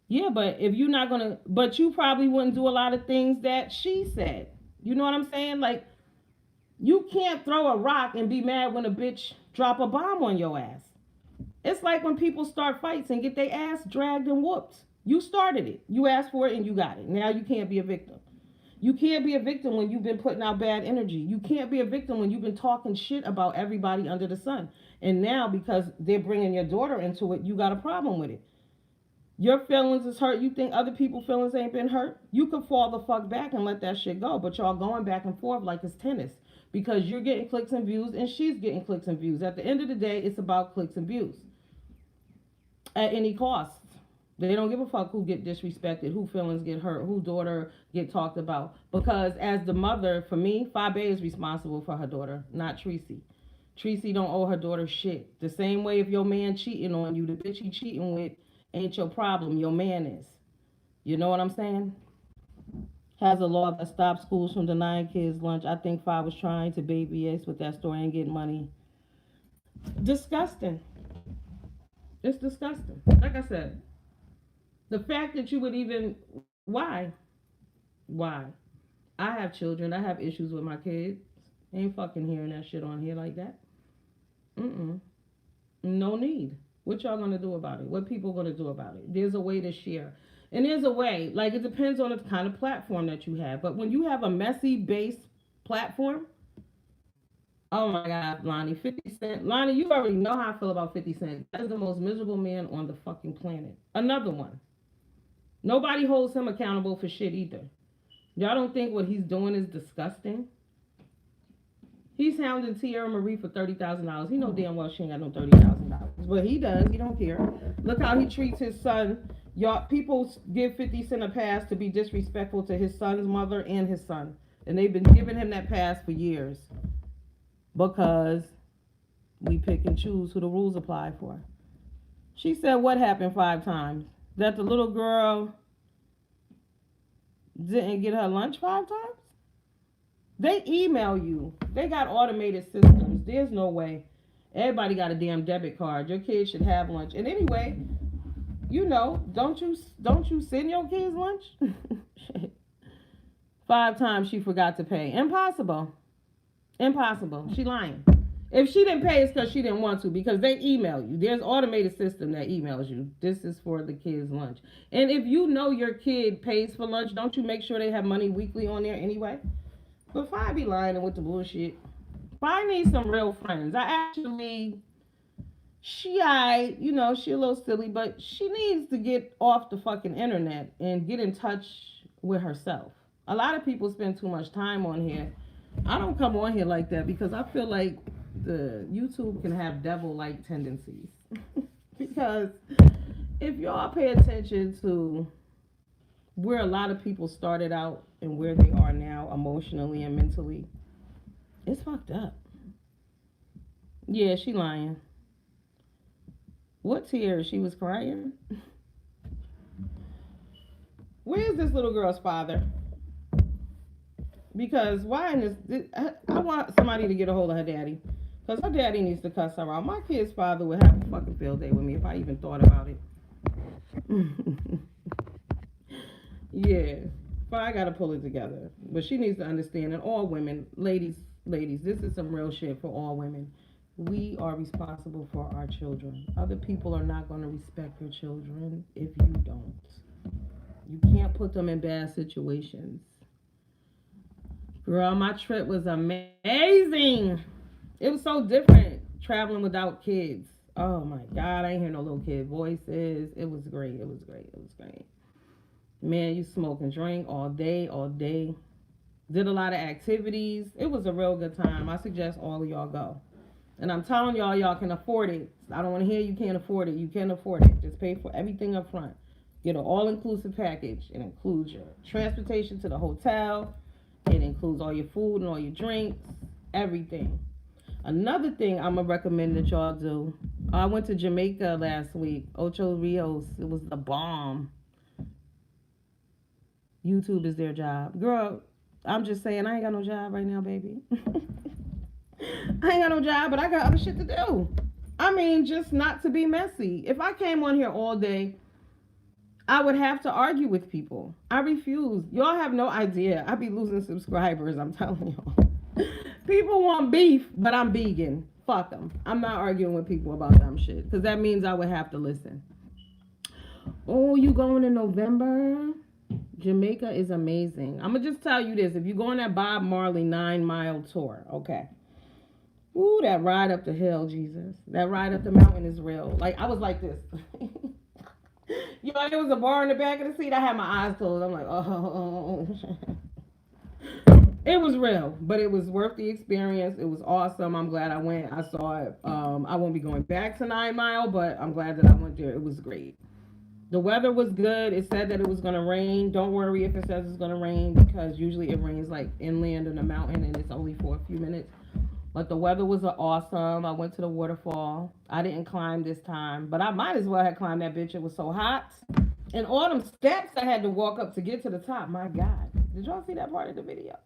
Yeah, but if you're not going to, but you probably wouldn't do a lot of things that she said. You know what I'm saying? Like, you can't throw a rock and be mad when a bitch drop a bomb on your ass. It's like when people start fights and get their ass dragged and whooped. You started it. You asked for it and you got it. Now you can't be a victim. You can't be a victim when you've been putting out bad energy. You can't be a victim when you've been talking shit about everybody under the sun. And now, because they're bringing your daughter into it, you got a problem with it. Your feelings is hurt. You think other people's feelings ain't been hurt? You could fall the fuck back and let that shit go. But y'all going back and forth like it's tennis. Because you're getting clicks and views and she's getting clicks and views. At the end of the day, it's about clicks and views. At any cost. They don't give a fuck who get disrespected, who feelings get hurt, who daughter get talked about. Because as the mother, for me, Fabe is responsible for her daughter, not Tracy. Tracy don't owe her daughter shit. The same way if your man cheating on you, the bitch he cheating with ain't your problem. Your man is. You know what I'm saying? Has a law that stops schools from denying kids lunch. I think Five was trying to baby us with that story and get money. Disgusting. It's disgusting. Like I said, the fact that you would even why? Why? I have children. I have issues with my kids. Ain't fucking hearing that shit on here like that. Mm-mm. No need. What y'all gonna do about it? What people gonna do about it? There's a way to share. And there's a way, like it depends on the kind of platform that you have. But when you have a messy based platform, oh my God, Lonnie, 50 Cent. Lonnie, you already know how I feel about 50 Cent. That is the most miserable man on the fucking planet. Another one. Nobody holds him accountable for shit either. Y'all don't think what he's doing is disgusting? He's hounding Tierra Marie for $30,000. He know damn well she ain't got no $30,000, but he does. He don't care. Look how he treats his son. Y'all, people give 50 Cent a pass to be disrespectful to his son's mother and his son, and they've been giving him that pass for years because we pick and choose who the rules apply for. She said what happened 5 times? That the little girl didn't get her lunch 5 times? They email you. They got automated systems. There's no way. Everybody got a damn debit card. Your kids should have lunch. And anyway, you know, don't you send your kids lunch? 5 times she forgot to pay. Impossible. She lying. If she didn't pay, it's because she didn't want to, because they email you. There's automated system that emails you. This is for the kids' lunch. And if you know your kid pays for lunch, don't you make sure they have money weekly on there anyway? But Fi be lying with the bullshit. Fi needs some real friends. She a little silly, but she needs to get off the fucking internet and get in touch with herself. A lot of people spend too much time on here. I don't come on here like that because I feel like the YouTube can have devil-like tendencies. Because if y'all pay attention to where a lot of people started out and where they are now emotionally and mentally, it's fucked up. Yeah, she lying. What tears? She was crying? Where's this little girl's father? Because why in this I want somebody to get a hold of her daddy. Because her daddy needs to cuss her out. My kid's father would have a fucking field day with me if I even thought about it. Yeah. But I gotta pull it together. But she needs to understand, and all women, ladies, this is some real shit for all women. We are responsible for our children. Other people are not going to respect your children if you don't. You can't put them in bad situations. Girl, my trip was amazing. It was so different traveling without kids. Oh my God, I ain't hear no little kid voices. It was great. Man, you smoke and drink all day. Did a lot of activities. It was a real good time. I suggest all of y'all go. And I'm telling y'all can afford it. I don't want to hear you can't afford it. You can afford it. Just pay for everything up front. Get an all-inclusive package. It includes your transportation to the hotel. It includes all your food and all your drinks. Everything. Another thing I'm going to recommend that y'all do. I went to Jamaica last week. Ocho Rios. It was the bomb. YouTube is their job. Girl, I'm just saying, I ain't got no job right now, baby. I ain't got no job, but I got other shit to do. I mean, just not to be messy. If I came on here all day, I would have to argue with people. I refuse. Y'all have no idea. I be losing subscribers, I'm telling y'all. People want beef, but I'm vegan. Fuck them. I'm not arguing with people about dumb shit, because that means I would have to listen. Oh, you going in November? Jamaica is amazing. I'm going to just tell you this. If you go on that Bob Marley 9-mile tour, okay. Ooh, that ride up the hill, Jesus. That ride up the mountain is real. Like, I was like this. You know, there was a bar in the back of the seat. I had my eyes closed. I'm like, oh. It was real, but it was worth the experience. It was awesome. I'm glad I went. I saw it. I won't be going back to 9 Mile, but I'm glad that I went there. It was great. The weather was good. It said that it was going to rain. Don't worry if it says it's going to rain, because usually it rains like inland in the mountain and it's only for a few minutes. But the weather was awesome. I went to the waterfall. I didn't climb this time, but I might as well have climbed that bitch. It was so hot. And all them steps I had to walk up to get to the top. My God. Did y'all see that part of the video?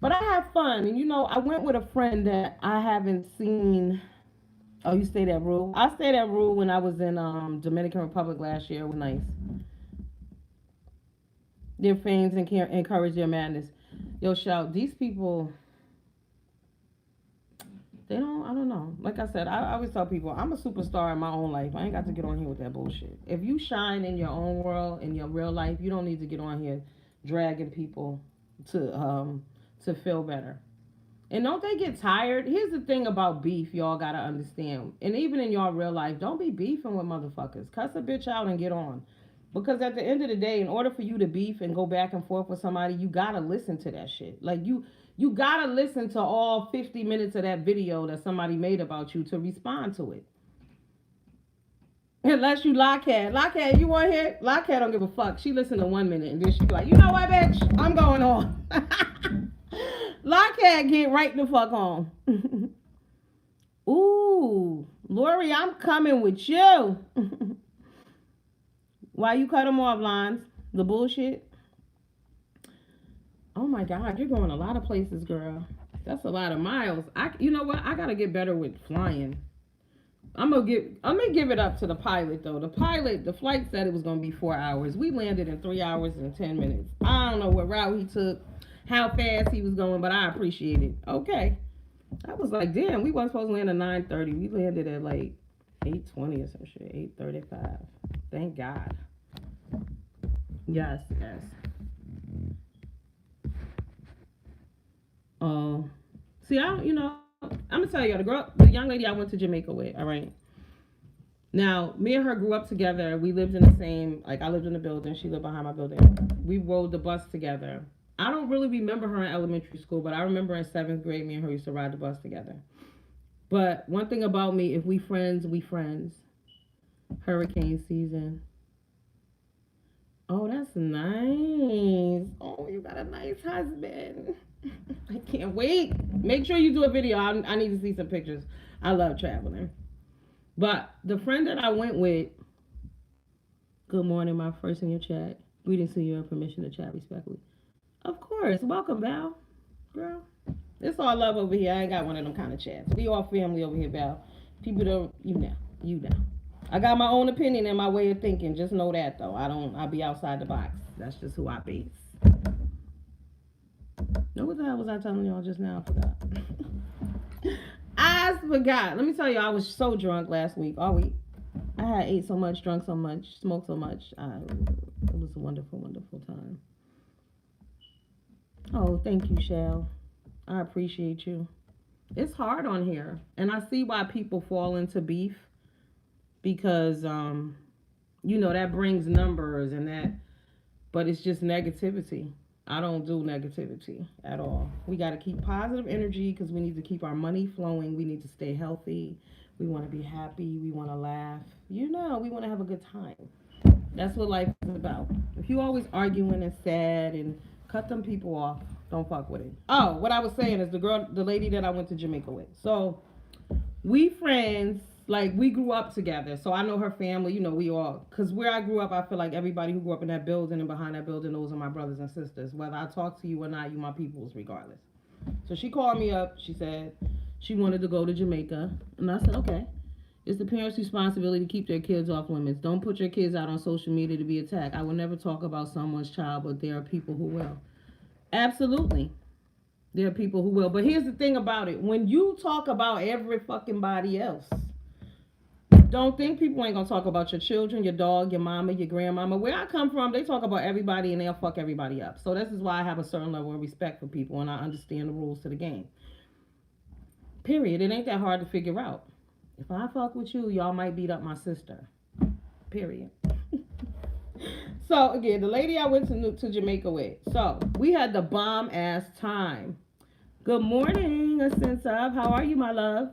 But I had fun. And I went with a friend that I haven't seen. Oh, you stayed at Rue? I stayed at Rue when I was in Dominican Republic last year. It was nice. Their fans and encourage their madness. Yo, shout, these people, I don't know. Like I said, I always tell people, I'm a superstar in my own life. I ain't got to get on here with that bullshit. If you shine in your own world, in your real life, you don't need to get on here dragging people to feel better. And don't they get tired? Here's the thing about beef, y'all gotta understand. And even in y'all real life, don't be beefing with motherfuckers. Cuss a bitch out and get on. Because at the end of the day, in order for you to beef and go back and forth with somebody, you gotta listen to that shit. Like you gotta listen to all 50 minutes of that video that somebody made about you to respond to it. Unless you Lockhead. Lockhead, you want here? Lockhead don't give a fuck. She listened to 1 minute and then she be like, you know what, bitch? I'm going on. Lockhead get right the fuck on. Ooh, Lori, I'm coming with you. Why you cut them off, Lines? The bullshit? Oh my God, you're going a lot of places, girl. That's a lot of miles. You know what? I gotta get better with flying. I'm gonna give it up to the pilot though. The flight said it was gonna be 4 hours. We landed in 3 hours and 10 minutes. I don't know what route he took, how fast he was going, but I appreciate it. Okay. I was like, damn, we wasn't supposed to land at 9:30. We landed at like 8:20 or some shit, 8:35. Thank God. Yes. See, I'm gonna tell you, the young lady I went to Jamaica with, all right. Now, me and her grew up together. We lived in the same, like I lived in the building. She lived behind my building. We rode the bus together. I don't really remember her in elementary school, but I remember in 7th grade, me and her used to ride the bus together. But one thing about me, if we friends, we friends. Hurricane season. Oh, that's nice. Oh, you got a nice husband. I can't wait. Make sure you do a video. I need to see some pictures. I love traveling. But the friend that I went with, good morning, my first in your chat. Greetings to your permission to chat respectfully. Of course. Welcome, Val. Girl. It's all love over here. I ain't got one of them kind of chats. We all family over here, Val. People don't, you know. I got my own opinion and my way of thinking. Just know that, though. I be outside the box. That's just who I be. Now, what the hell was I telling y'all just now? I forgot. I forgot. Let me tell you, I was so drunk last week. All week. I had ate so much, drunk so much, smoked so much. It was a wonderful, wonderful time. Oh, thank you, Shell. I appreciate you. It's hard on here. And I see why people fall into beef. Because, that brings numbers and that. But it's just negativity. I don't do negativity at all. We got to keep positive energy because we need to keep our money flowing. We need to stay healthy. We want to be happy. We want to laugh. We want to have a good time. That's what life is about. If you always arguing and sad and cut them people off, don't fuck with it. Oh, what I was saying is the lady that I went to Jamaica with. So we friends. Like, we grew up together, so I know her family, we all, because where I grew up, I feel like everybody who grew up in that building and behind that building, those are my brothers and sisters. Whether I talk to you or not, you my peoples, regardless. So she called me up. She said she wanted to go to Jamaica, and I said, okay. It's the parents' responsibility to keep their kids off limits. Don't put your kids out on social media to be attacked. I will never talk about someone's child, but there are people who will. Absolutely. There are people who will. But here's the thing about it. When you talk about every fucking body else, don't think people ain't gonna talk about your children, your dog, your mama, your grandmama. Where I come from, they talk about everybody and they'll fuck everybody up. So this is why I have a certain level of respect for people and I understand the rules to the game. Period. It ain't that hard to figure out. If I fuck with you, y'all might beat up my sister. Period. So again, the lady I went to Jamaica with. So we had the bomb ass time. Good morning, a sense of. How are you, my love?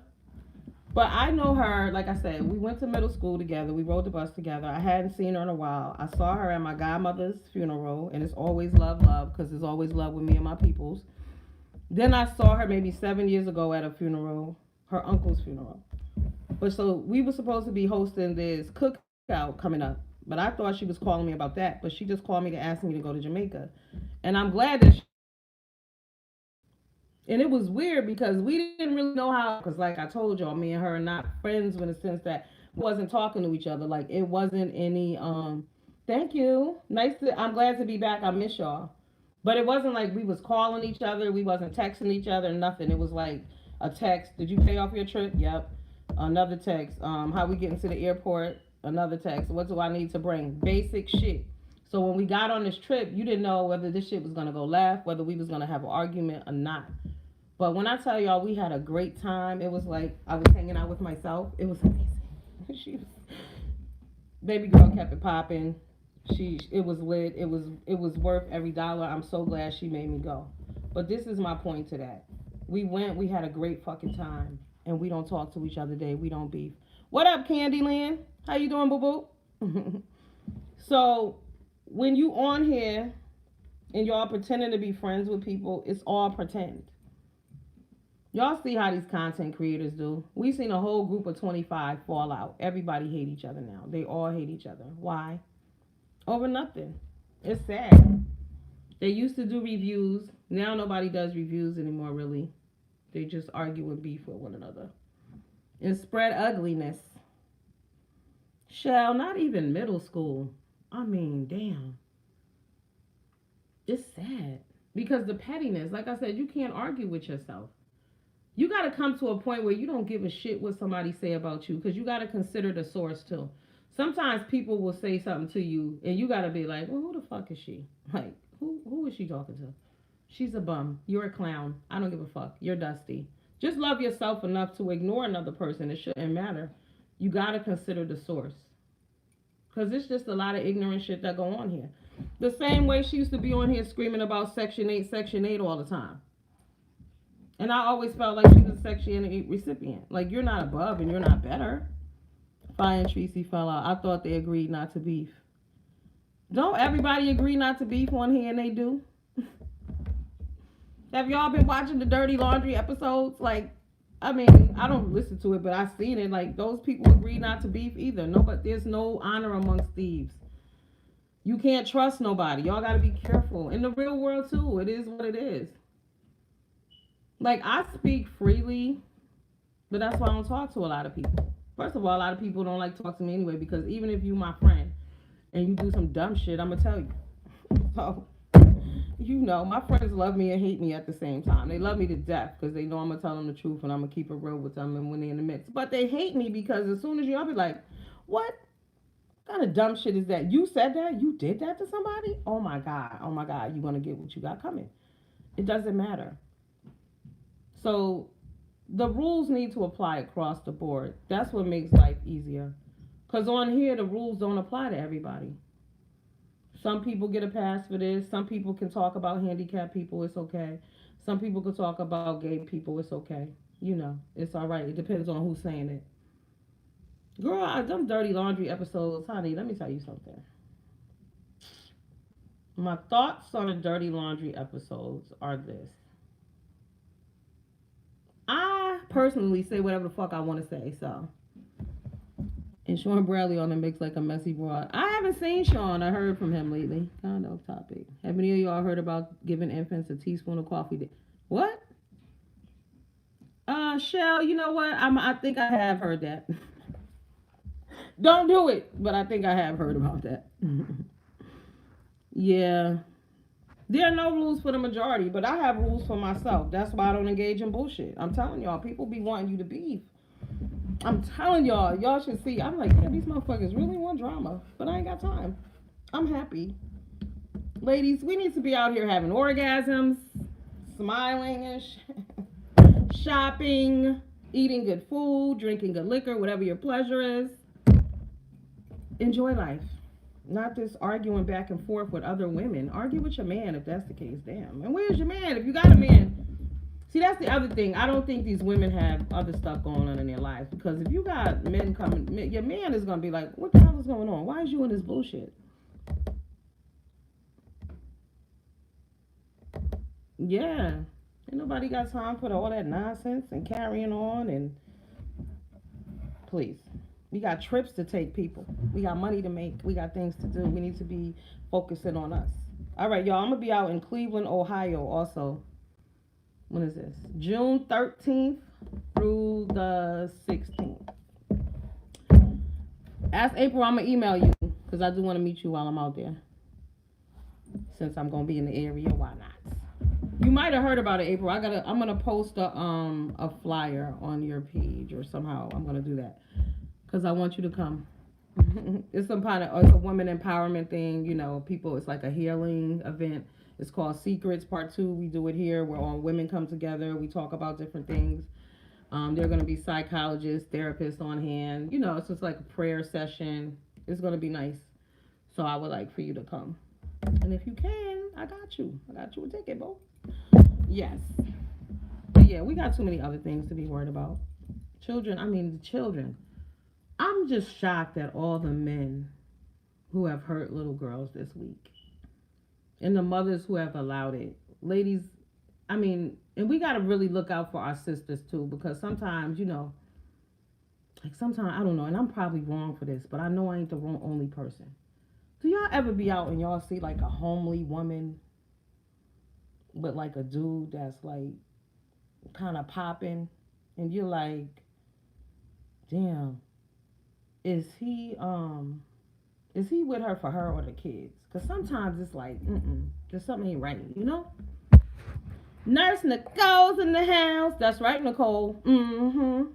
But I know her, like I said, we went to middle school together. We rode the bus together. I hadn't seen her in a while. I saw her at my godmother's funeral, and it's always love, because there's always love with me and my peoples. Then I saw her maybe 7 years ago at a funeral, her uncle's funeral. But so we were supposed to be hosting this cookout coming up. But I thought she was calling me about that. But she just called me to ask me to go to Jamaica. And I'm glad that and it was weird because we didn't really know how, because like I told y'all, me and her are not friends in the sense that we wasn't talking to each other. Like it wasn't any thank you. I'm glad to be back. I miss y'all. But it wasn't like we was calling each other, we wasn't texting each other, nothing. It was like a text, did you pay off your trip? Yep. Another text, how we getting to the airport? Another text, what do I need to bring? Basic shit. So when we got on this trip, you didn't know whether this shit was gonna go left, whether we was gonna have an argument or not. But when I tell y'all we had a great time, it was like I was hanging out with myself. It was amazing. She was, baby girl kept it popping. It was lit. It was worth every dollar. I'm so glad she made me go. But this is my point to that. We went, we had a great fucking time. And we don't talk to each other today. We don't beef. What up, Candyland? How you doing, boo boo? So when you on here and y'all pretending to be friends with people, it's all pretend. Y'all see how these content creators do. We seen a whole group of 25 fall out. Everybody hate each other now. They all hate each other. Why? Over nothing. It's sad. They used to do reviews. Now nobody does reviews anymore, really. They just argue and beef with one another. And spread ugliness. Shell, not even middle school. I mean, damn. It's sad. Because the pettiness, like I said, you can't argue with yourself. You got to come to a point where you don't give a shit what somebody say about you, because you got to consider the source too. Sometimes people will say something to you and you got to be like, well, who the fuck is she? Like, who is she talking to? She's a bum. You're a clown. I don't give a fuck. You're dusty. Just love yourself enough to ignore another person. It shouldn't matter. You got to consider the source, because it's just a lot of ignorant shit that go on here. The same way she used to be on here screaming about Section 8, Section 8 all the time. And I always felt like she was a Section 8 recipient. Like, you're not above and you're not better. Fire and Tracy fell out. I thought they agreed not to beef. Don't everybody agree not to beef on here and they do? Have y'all been watching the Dirty Laundry episodes? Like, I mean, I don't listen to it, but I've seen it. Like, those people agree not to beef either. No, but there's no honor amongst thieves. You can't trust nobody. Y'all got to be careful. In the real world, too, it is what it is. Like, I speak freely, but that's why I don't talk to a lot of people. First of all, a lot of people don't like to talk to me anyway, because even if you my friend and you do some dumb shit, I'm going to tell you. So, you know, my friends love me and hate me at the same time. They love me to death because they know I'm going to tell them the truth and I'm going to keep it real with them and when they're in the mix. But they hate me because as soon as I'll be like, what kind of dumb shit is that? You said that? You did that to somebody? Oh my God. Oh my God. You're going to get what you got coming. It doesn't matter. So the rules need to apply across the board. That's what makes life easier. Because on here, the rules don't apply to everybody. Some people get a pass for this. Some people can talk about handicapped people. It's okay. Some people can talk about gay people. It's okay. You know, it's all right. It depends on who's saying it. Girl, them Dirty Laundry episodes, honey, let me tell you something. My thoughts on the Dirty Laundry episodes are this. I personally say whatever the fuck I want to say, so. And Sean Bradley on the mix like a messy broad. I haven't seen Sean. I heard from him lately. Kind of off topic. Have any of y'all heard about giving infants a teaspoon of coffee? What? Shell, you know what? I think I have heard that. Don't do it, but I think I have heard about that. Yeah. There are no rules for the majority, but I have rules for myself. That's why I don't engage in bullshit. I'm telling y'all, people be wanting you to beef. I'm telling y'all should see. I'm like, yeah, these motherfuckers really want drama, but I ain't got time. I'm happy. Ladies, we need to be out here having orgasms, smiling and shopping, eating good food, drinking good liquor, whatever your pleasure is. Enjoy life. Not this arguing back and forth with other women. Argue with your man if that's the case. Damn. And where's your man? If you got a man. See, that's the other thing. I don't think these women have other stuff going on in their lives. Because if you got men coming, your man is going to be like, what the hell is going on? Why is you in this bullshit? Yeah. Ain't nobody got time for all that nonsense and carrying on. And please, we got trips to take, people. We got money to make. We got things to do. We need to be focusing on us. All right, y'all. I'm gonna be out in Cleveland, Ohio. Also, when is this? June 13th through the 16th. Ask April. I'm gonna email you because I do want to meet you while I'm out there. Since I'm gonna be in the area, why not? You might have heard about it, April. I'm gonna post a flyer on your page or somehow. I'm gonna do that because I want you to come. It's some kind of it's a women empowerment thing. You know, people. It's like a healing event. It's called Secrets Part 2. We do it here. Where all women come together. We talk about different things. There are going to be psychologists, therapists on hand. You know, it's just like a prayer session. It's going to be nice. So I would like for you to come. And if you can, I got you. I got you a ticket, bro. Yes. But yeah, we got too many other things to be worried about. The children. I'm just shocked at all the men who have hurt little girls this week. And the mothers who have allowed it. Ladies, and we got to really look out for our sisters too, because sometimes, I don't know, and I'm probably wrong for this, but I know I ain't the only person. Do y'all ever be out and y'all see like a homely woman with like a dude that's like kind of popping, and you're like, damn, is he with her for her or the kids? Because sometimes it's like, just something ain't right, you know? Nurse Nicole's in the house. That's right, Nicole.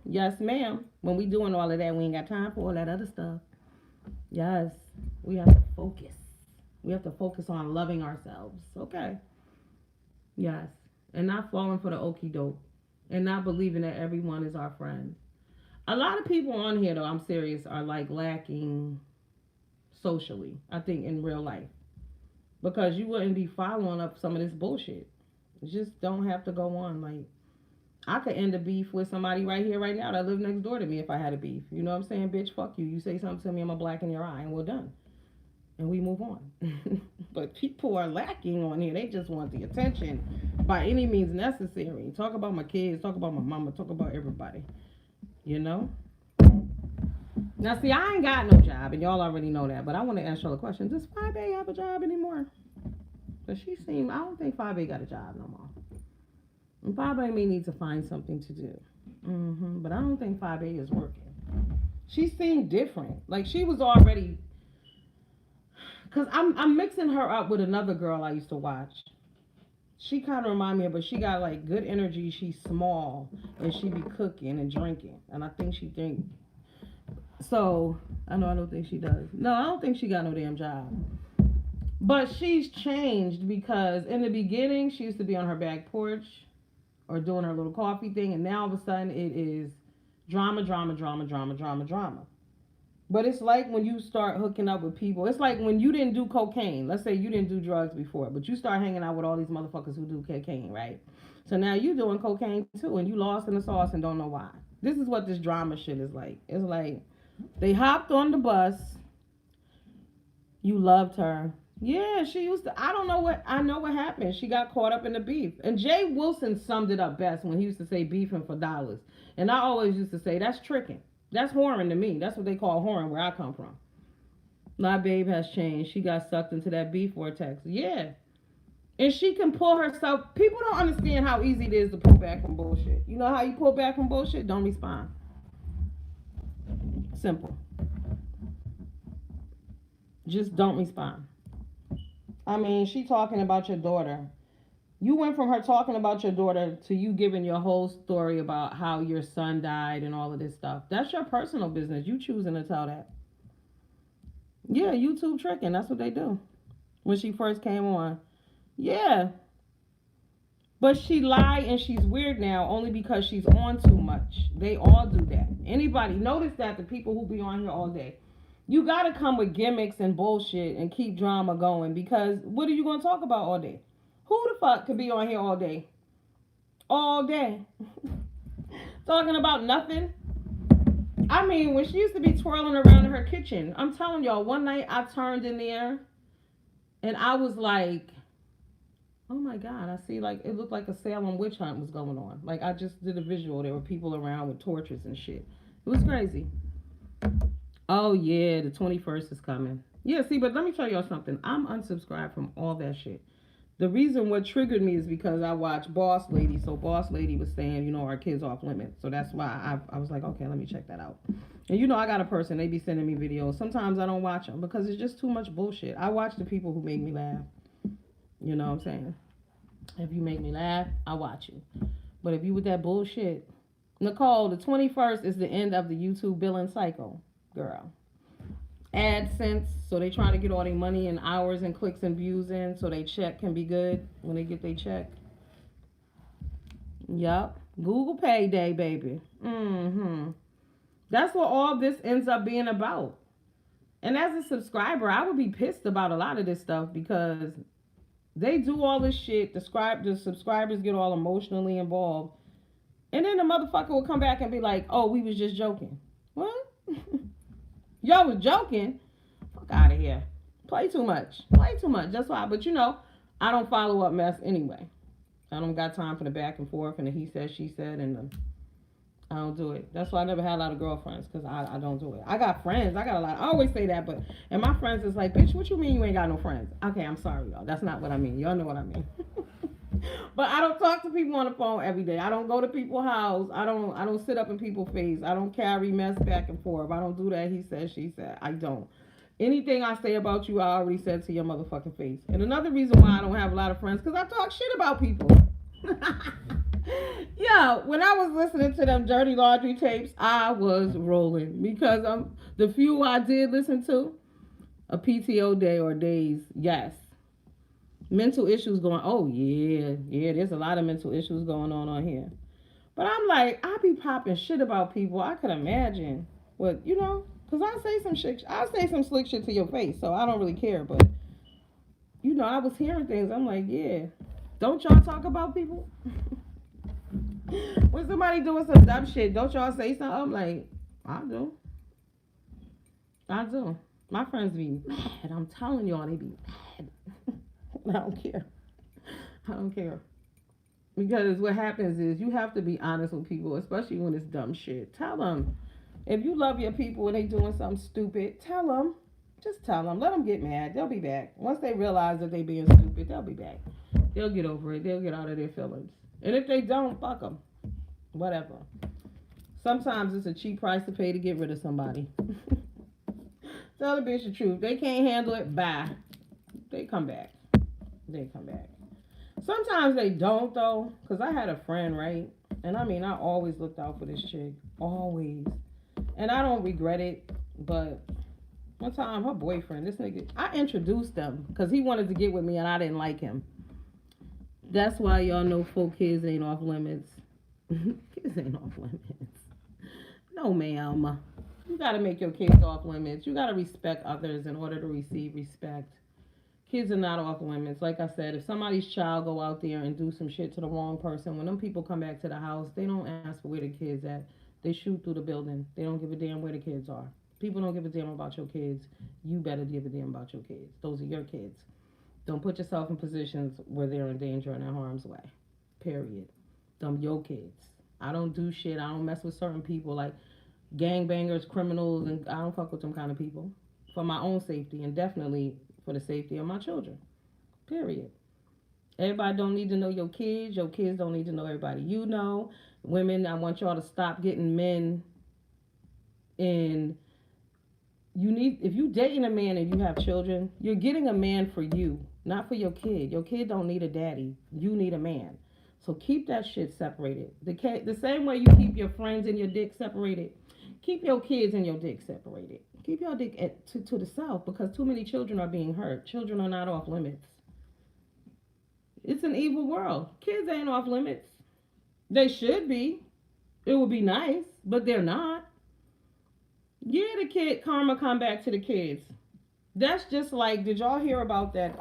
Yes, ma'am. When we doing all of that, we ain't got time for all that other stuff. Yes, we have to focus. We have to focus on loving ourselves. Okay. Yes. And not falling for the okie doke. And not believing that everyone is our friend. A lot of people on here, though, I'm serious, are like lacking socially, I think, in real life. Because you wouldn't be following up some of this bullshit. You just don't have to go on. Like, I could end a beef with somebody right here, right now that live next door to me if I had a beef. You know what I'm saying? Bitch, fuck you. You say something to me, I'm going to blacken your eye, and we're done. And we move on. But people are lacking on here. They just want the attention by any means necessary. Talk about my kids. Talk about my mama. Talk about everybody. You know? Now, see, I ain't got no job, and y'all already know that. But I want to ask y'all a question. Does 5A have a job anymore? But I don't think 5A got a job no more. And 5A may need to find something to do. But I don't think 5A is working. She seemed different. Like, she was already... Because I'm mixing her up with another girl I used to watch. She kind of remind me of, but she got, like, good energy. She's small. And she be cooking and drinking. And I think she think... So, I don't think she does. No, I don't think she got no damn job. But she's changed because in the beginning, she used to be on her back porch or doing her little coffee thing. And now all of a sudden it is drama. But it's like when you start hooking up with people. It's like when you didn't do cocaine. Let's say you didn't do drugs before, but you start hanging out with all these motherfuckers who do cocaine, right? So now you doing cocaine too, and you lost in the sauce and don't know why. This is what this drama shit is like. It's like they hopped on the bus. You loved her. Yeah, she used to. I know what happened. She got caught up in the beef. And Jay Wilson summed it up best when he used to say beefing for dollars. And I always used to say, that's tricking. That's whoring to me. That's what they call whoring where I come from. My babe has changed. She got sucked into that beef vortex. Yeah. And she can pull herself. People don't understand how easy it is to pull back from bullshit. You know how you pull back from bullshit? Don't respond. Simple. Just don't respond. She talking about your daughter. You went from her talking about your daughter to you giving your whole story about how your son died and all of this stuff. That's your personal business. You choosing to tell that. Yeah, YouTube tricking. That's what they do. When she first came on. Yeah. But she lied and she's weird now only because she's on too much. They all do that. Anybody, notice that the people who be on here all day. You got to come with gimmicks and bullshit and keep drama going because what are you going to talk about all day? Who the fuck could be on here all day? All day. Talking about nothing. When she used to be twirling around in her kitchen, I'm telling y'all, one night I turned in there and I was like, Oh my God, I see, like, it looked like a Salem witch hunt was going on. Like, I just did a visual. There were people around with torches and shit. It was crazy. Oh, yeah, the 21st is coming. Yeah, see, but let me tell y'all something. I'm unsubscribed from all that shit. The reason what triggered me is because I watched Boss Lady. So Boss Lady was saying, our kids off limits. So that's why I was like, okay, let me check that out. And I got a person, they be sending me videos. Sometimes I don't watch them because it's just too much bullshit. I watch the people who make me laugh. You know what I'm saying? If you make me laugh, I watch you. But if you with that bullshit, Nicole, the 21st is the end of the YouTube billing cycle, girl. AdSense, so they trying to get all their money and hours and clicks and views in so they check can be good when they get their check. Yup. Google Payday, baby. Mm-hmm. That's what all this ends up being about. And as a subscriber, I would be pissed about a lot of this stuff because they do all this shit. The subscribers get all emotionally involved. And then the motherfucker will come back and be like, oh, we was just joking. What? Y'all was joking? Fuck out of here. Play too much. Play too much. That's why. But I don't follow up mess anyway. I don't got time for the back and forth and the he said, she said, and I don't do it. That's why I never had a lot of girlfriends because I don't do it. I got friends. I got a lot. I always say that, and my friends is like, bitch, what you mean you ain't got no friends? Okay, I'm sorry, y'all. That's not what I mean. Y'all know what I mean. But I don't talk to people on the phone every day. I don't go to people's house. I don't sit up in people's face. I don't carry mess back and forth. I don't do that. He said, she said. I don't. Anything I say about you, I already said to your motherfucking face. And another reason why I don't have a lot of friends, because I talk shit about people. Yeah, when I was listening to them Dirty Laundry tapes, I was rolling because the few I did listen to, a PTO day or days, yes. Mental issues going, oh yeah, there's a lot of mental issues going on here. But I'm like, I be popping shit about people. I could imagine what, because I say some shit, I say some slick shit to your face, so I don't really care. But, I was hearing things. I'm like, yeah, don't y'all talk about people? When somebody doing some dumb shit, don't y'all say something? I'm like, I do. I do. My friends be mad. I'm telling y'all, they be mad. I don't care. I don't care. Because what happens is you have to be honest with people, especially when it's dumb shit. Tell them. If you love your people and they doing something stupid, tell them. Just tell them. Let them get mad. They'll be back. Once they realize that they being stupid, they'll be back. They'll get over it. They'll get out of their feelings. And if they don't, fuck them. Whatever. Sometimes it's a cheap price to pay to get rid of somebody. Tell the bitch the truth. They can't handle it. Bye. They come back. They come back. Sometimes they don't though, cause I had a friend, right? And I mean, I always looked out for this chick, always, and I don't regret it. But one time, her boyfriend, this nigga, I introduced them, cause he wanted to get with me, and I didn't like him. That's why y'all know folk kids ain't off limits. Kids ain't off limits. No, ma'am. You gotta make your kids off limits. You gotta respect others in order to receive respect. Kids are not off limits. Like I said, if somebody's child go out there and do some shit to the wrong person, when them people come back to the house, they don't ask for where the kids at. They shoot through the building. They don't give a damn where the kids are. People don't give a damn about your kids. You better give a damn about your kids. Those are your kids. Don't put yourself in positions where they're in danger and in harm's way. Period. Them your kids. I don't do shit. I don't mess with certain people like gangbangers, criminals, and I don't fuck with them kind of people. For my own safety and definitely for the safety of my children. Period. Everybody don't need to know your kids. Your kids don't need to know everybody you know. Women, I want y'all to stop getting men in. If you dating a man and you have children, you're getting a man for you, not for your kid. Your kid don't need a daddy. You need a man. So keep that shit separated. The same way you keep your friends and your dick separated, keep your kids and your dick separated. Keep your dick to the south because too many children are being hurt. Children are not off limits. It's an evil world. Kids ain't off limits. They should be. It would be nice, but they're not. Yeah, the kid karma come back to the kids. That's just like, did y'all hear about that?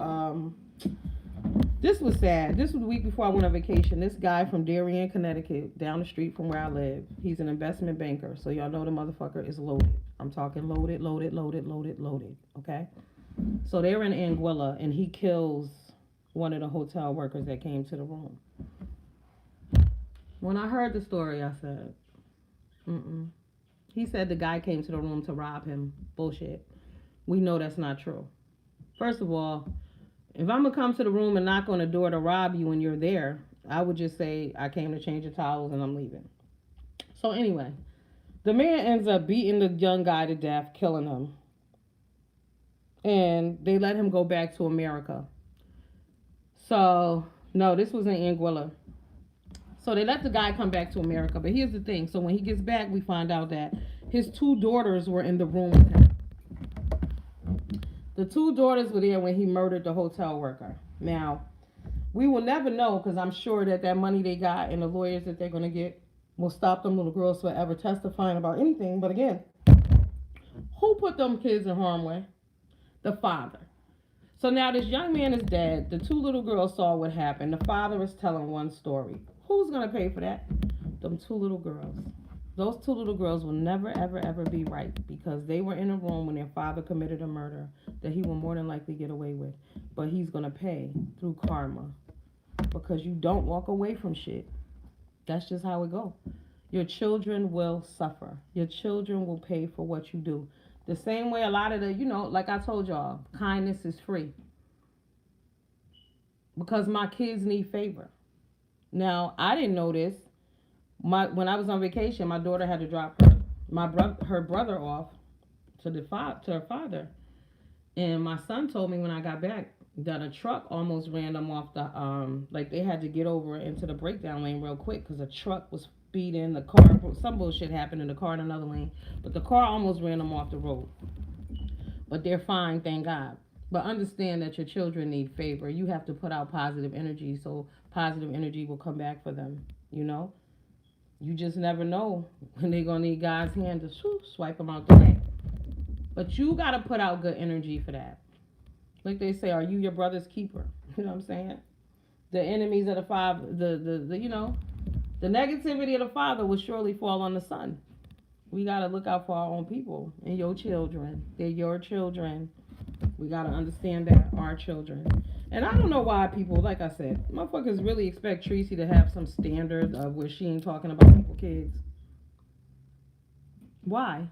This was sad. This was the week before I went on vacation. This guy from Darien, Connecticut, down the street from where I live. He's an investment banker. So y'all know the motherfucker is loaded. I'm talking loaded, loaded, loaded, loaded, loaded. Okay? So they're in Anguilla and he kills one of the hotel workers that came to the room. When I heard the story, I said, mm-mm. He said the guy came to the room to rob him. Bullshit. We know that's not true. First of all, if I'm going to come to the room and knock on the door to rob you and you're there, I would just say, I came to change the towels and I'm leaving. So anyway, the man ends up beating the young guy to death, killing him. And they let him go back to America. So, no, this was in Anguilla. So they let the guy come back to America. But here's the thing. So when he gets back, we find out that his 2 daughters were in the room with him. The 2 daughters were there when he murdered the hotel worker. Now, we will never know, because I'm sure that money they got and the lawyers that they're going to get will stop them little girls from ever testifying about anything. But again, who put them kids in harm's way? The father. So now this young man is dead. The 2 little girls saw what happened. The father is telling one story. Who's going to pay for that? Them 2 little girls. Those 2 little girls will never, ever, ever be right, because they were in a room when their father committed a murder that he will more than likely get away with. But he's going to pay through karma, because you don't walk away from shit. That's just how it goes. Your children will suffer. Your children will pay for what you do. The same way a lot of the, like I told y'all, kindness is free. Because my kids need favor. Now, I didn't know this. When I was on vacation, my daughter had to drop her brother off to her father. And my son told me when I got back that a truck almost ran them off the, they had to get over into the breakdown lane real quick because a truck was speeding. The car, some bullshit happened in the car in another lane. But the car almost ran them off the road. But they're fine, thank God. But understand that your children need favor. You have to put out positive energy, so positive energy will come back for them, You just never know when they're going to need God's hand to swipe them out the way. But you got to put out good energy for that. Like they say, are you your brother's keeper? You know what I'm saying? The enemies of the father, the negativity of the father will surely fall on the son. We got to look out for our own people and your children. They're your children. We got to understand that, our children. And I don't know why people, like I said, motherfuckers really expect Tracy to have some standard of where she ain't talking about people's kids. Why?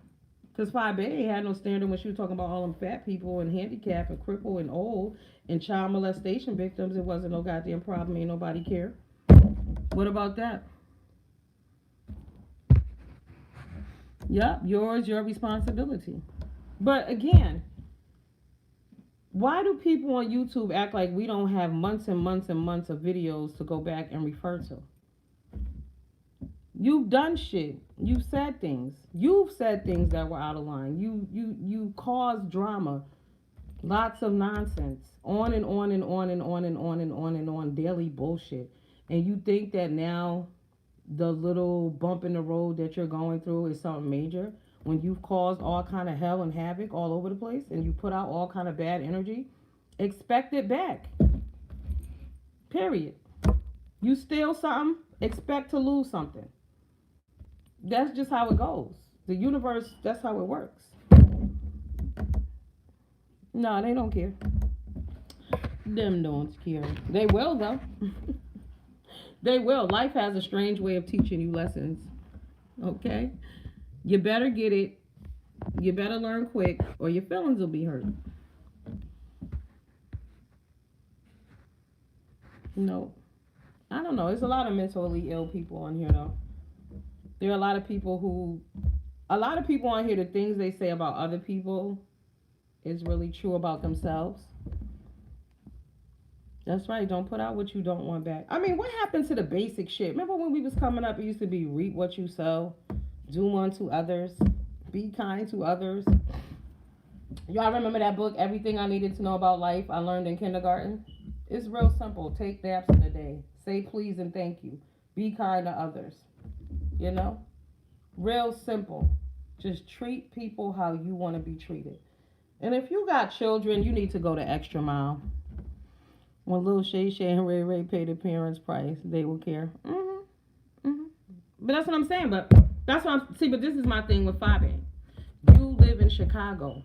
Because Phi Betty had no standard when she was talking about all them fat people and handicapped and crippled and old and child molestation victims. It wasn't no goddamn problem. Ain't nobody care. What about that? Yup, your responsibility. But again, why do people on YouTube act like we don't have months and months and months of videos to go back and refer to? You've done shit. You've said things. You've said things that were out of line. You caused drama. Lots of nonsense. On and on and on and on and on and on and on. Daily bullshit. And you think that now the little bump in the road that you're going through is something major? When you've caused all kind of hell and havoc all over the place and you put out all kind of bad energy, expect it back. Period. You steal something, expect to lose something. That's just how it goes. The universe, that's how it works. No, they don't care. Them don't care. They will, though. They will. Life has a strange way of teaching you lessons. Okay? You better get it. You better learn quick or your feelings will be hurt. No. I don't know. There's a lot of mentally ill people on here, though. There are a lot of people on here, the things they say about other people is really true about themselves. That's right. Don't put out what you don't want back. I mean, what happened to the basic shit? Remember when we was coming up, it used to be reap what you sow, do unto others, be kind to others. Y'all remember that book, Everything I Needed to Know About Life, I learned in kindergarten? It's real simple. Take naps in a day. Say please and thank you. Be kind to others. Real simple. Just treat people how you want to be treated. And if you got children, you need to go the extra mile. When Lil Shay Shay and Ray Ray pay the parents' price, they will care. But that's what I'm saying. But this is my thing with Fabi. You live in Chicago.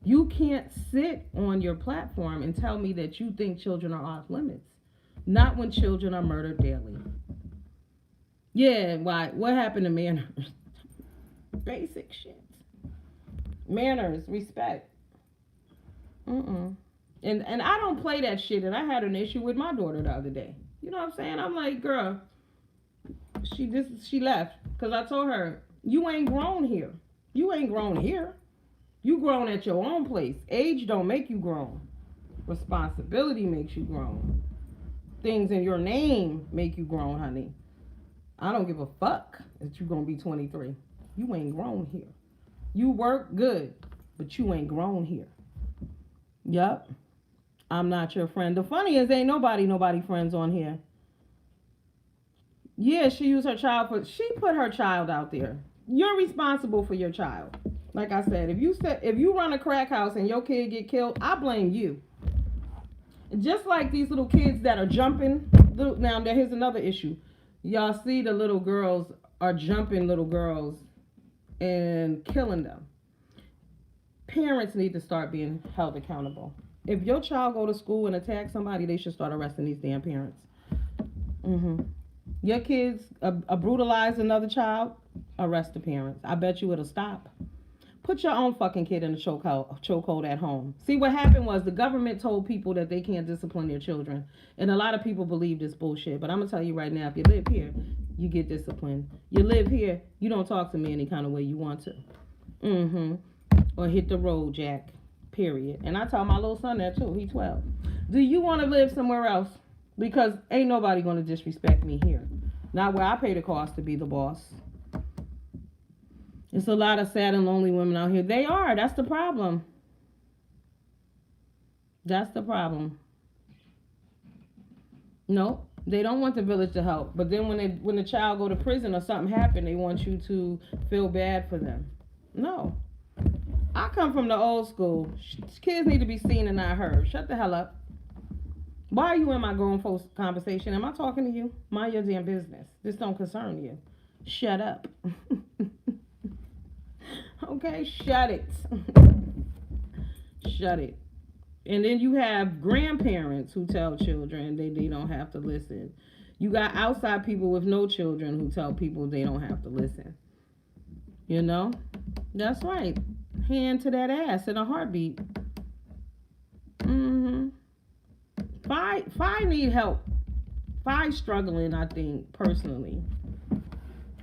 You can't sit on your platform and tell me that you think children are off limits. Not when children are murdered daily. Yeah, why? What happened to manners? Basic shit. Manners, respect. Mm-mm. And I don't play that shit. And I had an issue with my daughter the other day. You know what I'm saying? I'm like, girl, she left because I told her you ain't grown here. You ain't grown here. You grown at your own place. Age don't make you grown. Responsibility makes you grown. Things in your name make you grown, honey. I don't give a fuck that you gonna be 23. You ain't grown here. You work good, but you ain't grown here. Yup. I'm not your friend. The funny is ain't nobody friends on here. Yeah, she used her child for she put her child out there. You're responsible for your child. Like I said, if you run a crack house and your kid get killed, I blame you. Just like these little kids that are jumping. Now here's another issue. Y'all see the little girls are jumping little girls and killing them. Parents need to start being held accountable. If your child go to school and attack somebody, they should start arresting these damn parents. Your kids brutalize another child, arrest the parents. I bet you it'll stop. Put your own fucking kid in a chokehold at home. See, what happened was the government told people that they can't discipline their children. And a lot of people believe this bullshit. But I'm going to tell you right now, if you live here, you get disciplined. You live here, you don't talk to me any kind of way you want to. Or hit the road, Jack. Period. And I tell my little son that too. He's 12. Do you want to live somewhere else? Because ain't nobody going to disrespect me here. Not where I pay the cost to be the boss. It's a lot of sad and lonely women out here. They are. That's the problem. That's the problem. No, they don't want the village to help. But then when the child go to prison or something happen, they want you to feel bad for them. No. I come from the old school. Kids need to be seen and not heard. Shut the hell up. Why are you in my grown folks conversation? Am I talking to you? Mind your damn business. This don't concern you. Shut up. Okay, shut it. Shut it. And then you have grandparents who tell children they don't have to listen. You got outside people with no children who tell people they don't have to listen. You know? That's right. Hand to that ass in a heartbeat. Fi need help. Fi's struggling, I think, personally.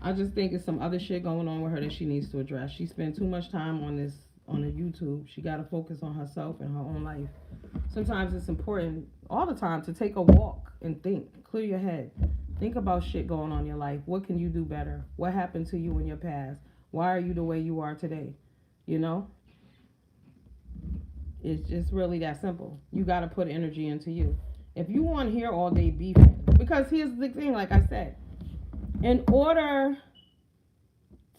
I just think it's some other shit going on with her that she needs to address. She spent too much time on the YouTube. She got to focus on herself and her own life. Sometimes it's important, all the time, to take a walk and think. Clear your head. Think about shit going on in your life. What can you do better? What happened to you in your past? Why are you the way you are today? You know? It's just really that simple. You got to put energy into you. If you want here all day beefing, because here's the thing, like I said, in order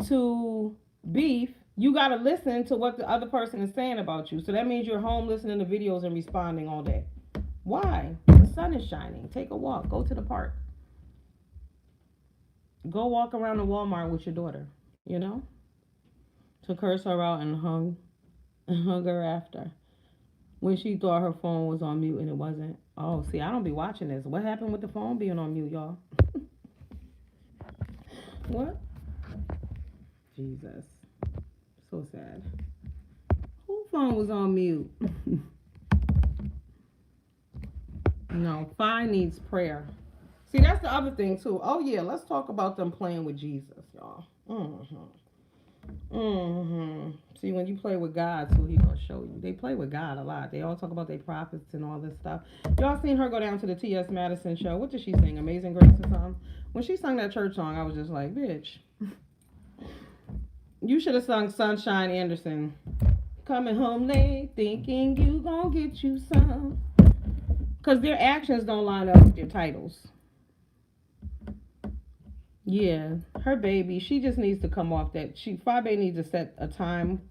to beef, you got to listen to what the other person is saying about you. So that means you're home listening to videos and responding all day. Why? The sun is shining. Take a walk. Go to the park. Go walk around the Walmart with your daughter, you know? To curse her out and hung her after. When she thought her phone was on mute and it wasn't. Oh, see, I don't be watching this. What happened with the phone being on mute, y'all? What? Jesus. So sad. Whose phone was on mute? No, Fi needs prayer. See, that's the other thing, too. Oh, yeah, let's talk about them playing with Jesus, y'all. See, when you play with God, so he gonna show you. They play with God a lot. They all talk about their prophets and all this stuff. Y'all seen her go down to the T.S. Madison show. What did she sing? Amazing Grace or something? When she sung that church song, I was just like, bitch. You should have sung Sunshine Anderson. Coming home late, thinking you gonna get you some. Because their actions don't line up with their titles. Yeah, her baby, she just needs to come off that. Fabe needs to set a time,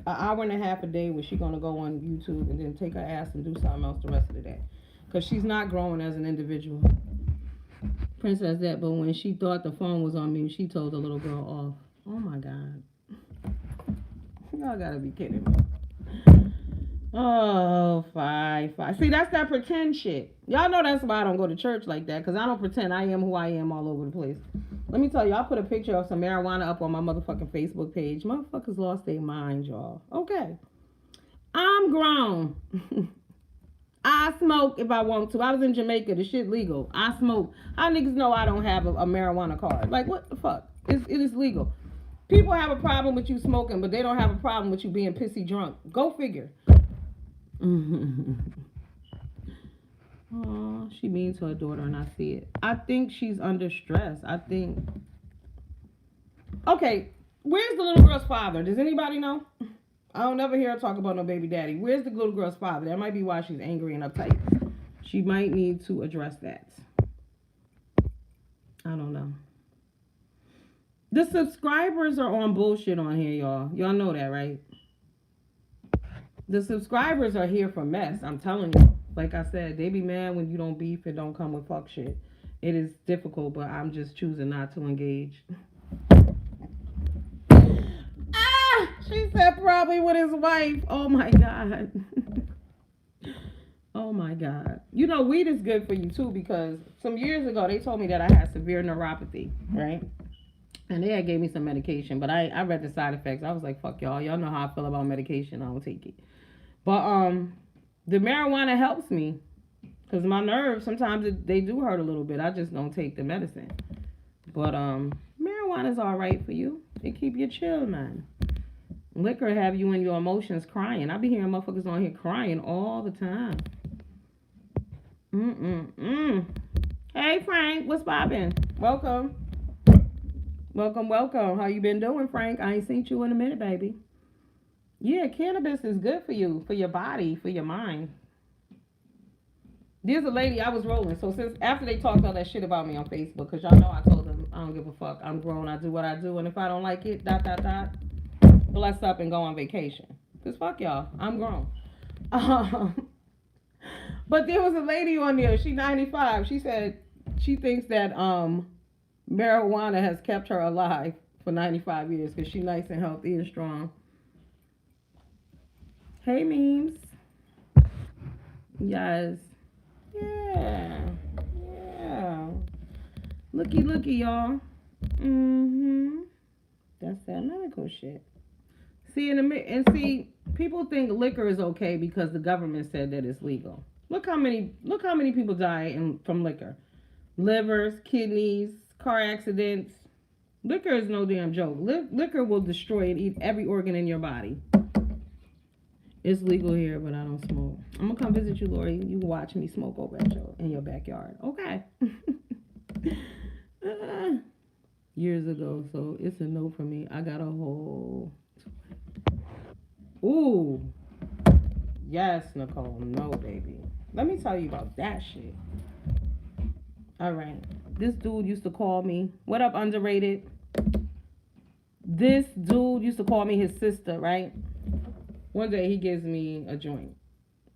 an hour and a half a day where she's going to go on YouTube and then take her ass and do something else the rest of the day. Because she's not growing as an individual. Princess that, but when she thought the phone was on mute, she told the little girl off. Oh my God. Y'all gotta be kidding me. Oh, fine. See, that's that pretend shit. Y'all know that's why I don't go to church like that, because I don't pretend I am who I am all over the place. Let me tell you, I put a picture of some marijuana up on my motherfucking Facebook page. Motherfuckers lost their mind, y'all. Okay. I'm grown. I smoke if I want to. I was in Jamaica. The shit legal. I smoke. How niggas know I don't have a marijuana card? Like, what the fuck? It is legal. People have a problem with you smoking, but they don't have a problem with you being pissy drunk. Go figure. Oh, she means to her daughter, and I see it. I think she's under stress. I think. Okay, where's the little girl's father? Does anybody know? I don't ever hear her talk about no baby daddy. Where's the little girl's father? That might be why she's angry and uptight. She might need to address that. I don't know. The subscribers are on bullshit on here, y'all. Y'all know that, right? The subscribers are here for mess. I'm telling you. Like I said, they be mad when you don't beef and don't come with fuck shit. It is difficult, but I'm just choosing not to engage. She said probably with his wife. Oh my God. Oh my God. You know, weed is good for you too, because some years ago they told me that I had severe neuropathy, right? And they had gave me some medication, but I read the side effects. I was like, fuck y'all. Y'all know how I feel about medication. I don't take it. But the marijuana helps me, because my nerves sometimes they do hurt a little bit. I just don't take the medicine. But marijuana is all right for you. It keep you chill, man. Liquor have you in your emotions crying. I be hearing motherfuckers on here crying all the time. Hey Frank, what's poppin'? Welcome. Welcome. How you been doing, Frank? I ain't seen you in a minute, baby. Yeah, cannabis is good for you, for your body, for your mind. There's a lady I was rolling. So since after they talked all that shit about me on Facebook, because y'all know I told them I don't give a fuck. I'm grown. I do what I do, and if I don't like it, bless up and go on vacation. Cause fuck y'all, I'm grown. But there was a lady on there. She 95. She said she thinks that marijuana has kept her alive for 95 years because she's nice and healthy and strong. Hey, memes. Yes. Yeah. Looky, y'all. That's that medical shit. See, people think liquor is okay because the government said that it's legal. Look how many people die from liquor. Livers, kidneys, car accidents. Liquor is no damn joke. Liquor will destroy and eat every organ in your body. It's legal here, but I don't smoke. I'm gonna come visit you, Lori. You can watch me smoke over in your backyard. Okay. Years ago, so it's a no for me. I got a whole... Ooh. Yes, Nicole. No, baby. Let me tell you about that shit. All right. This dude used to call me. What up, underrated? This dude used to call me his sister, right? One day he gives me a joint.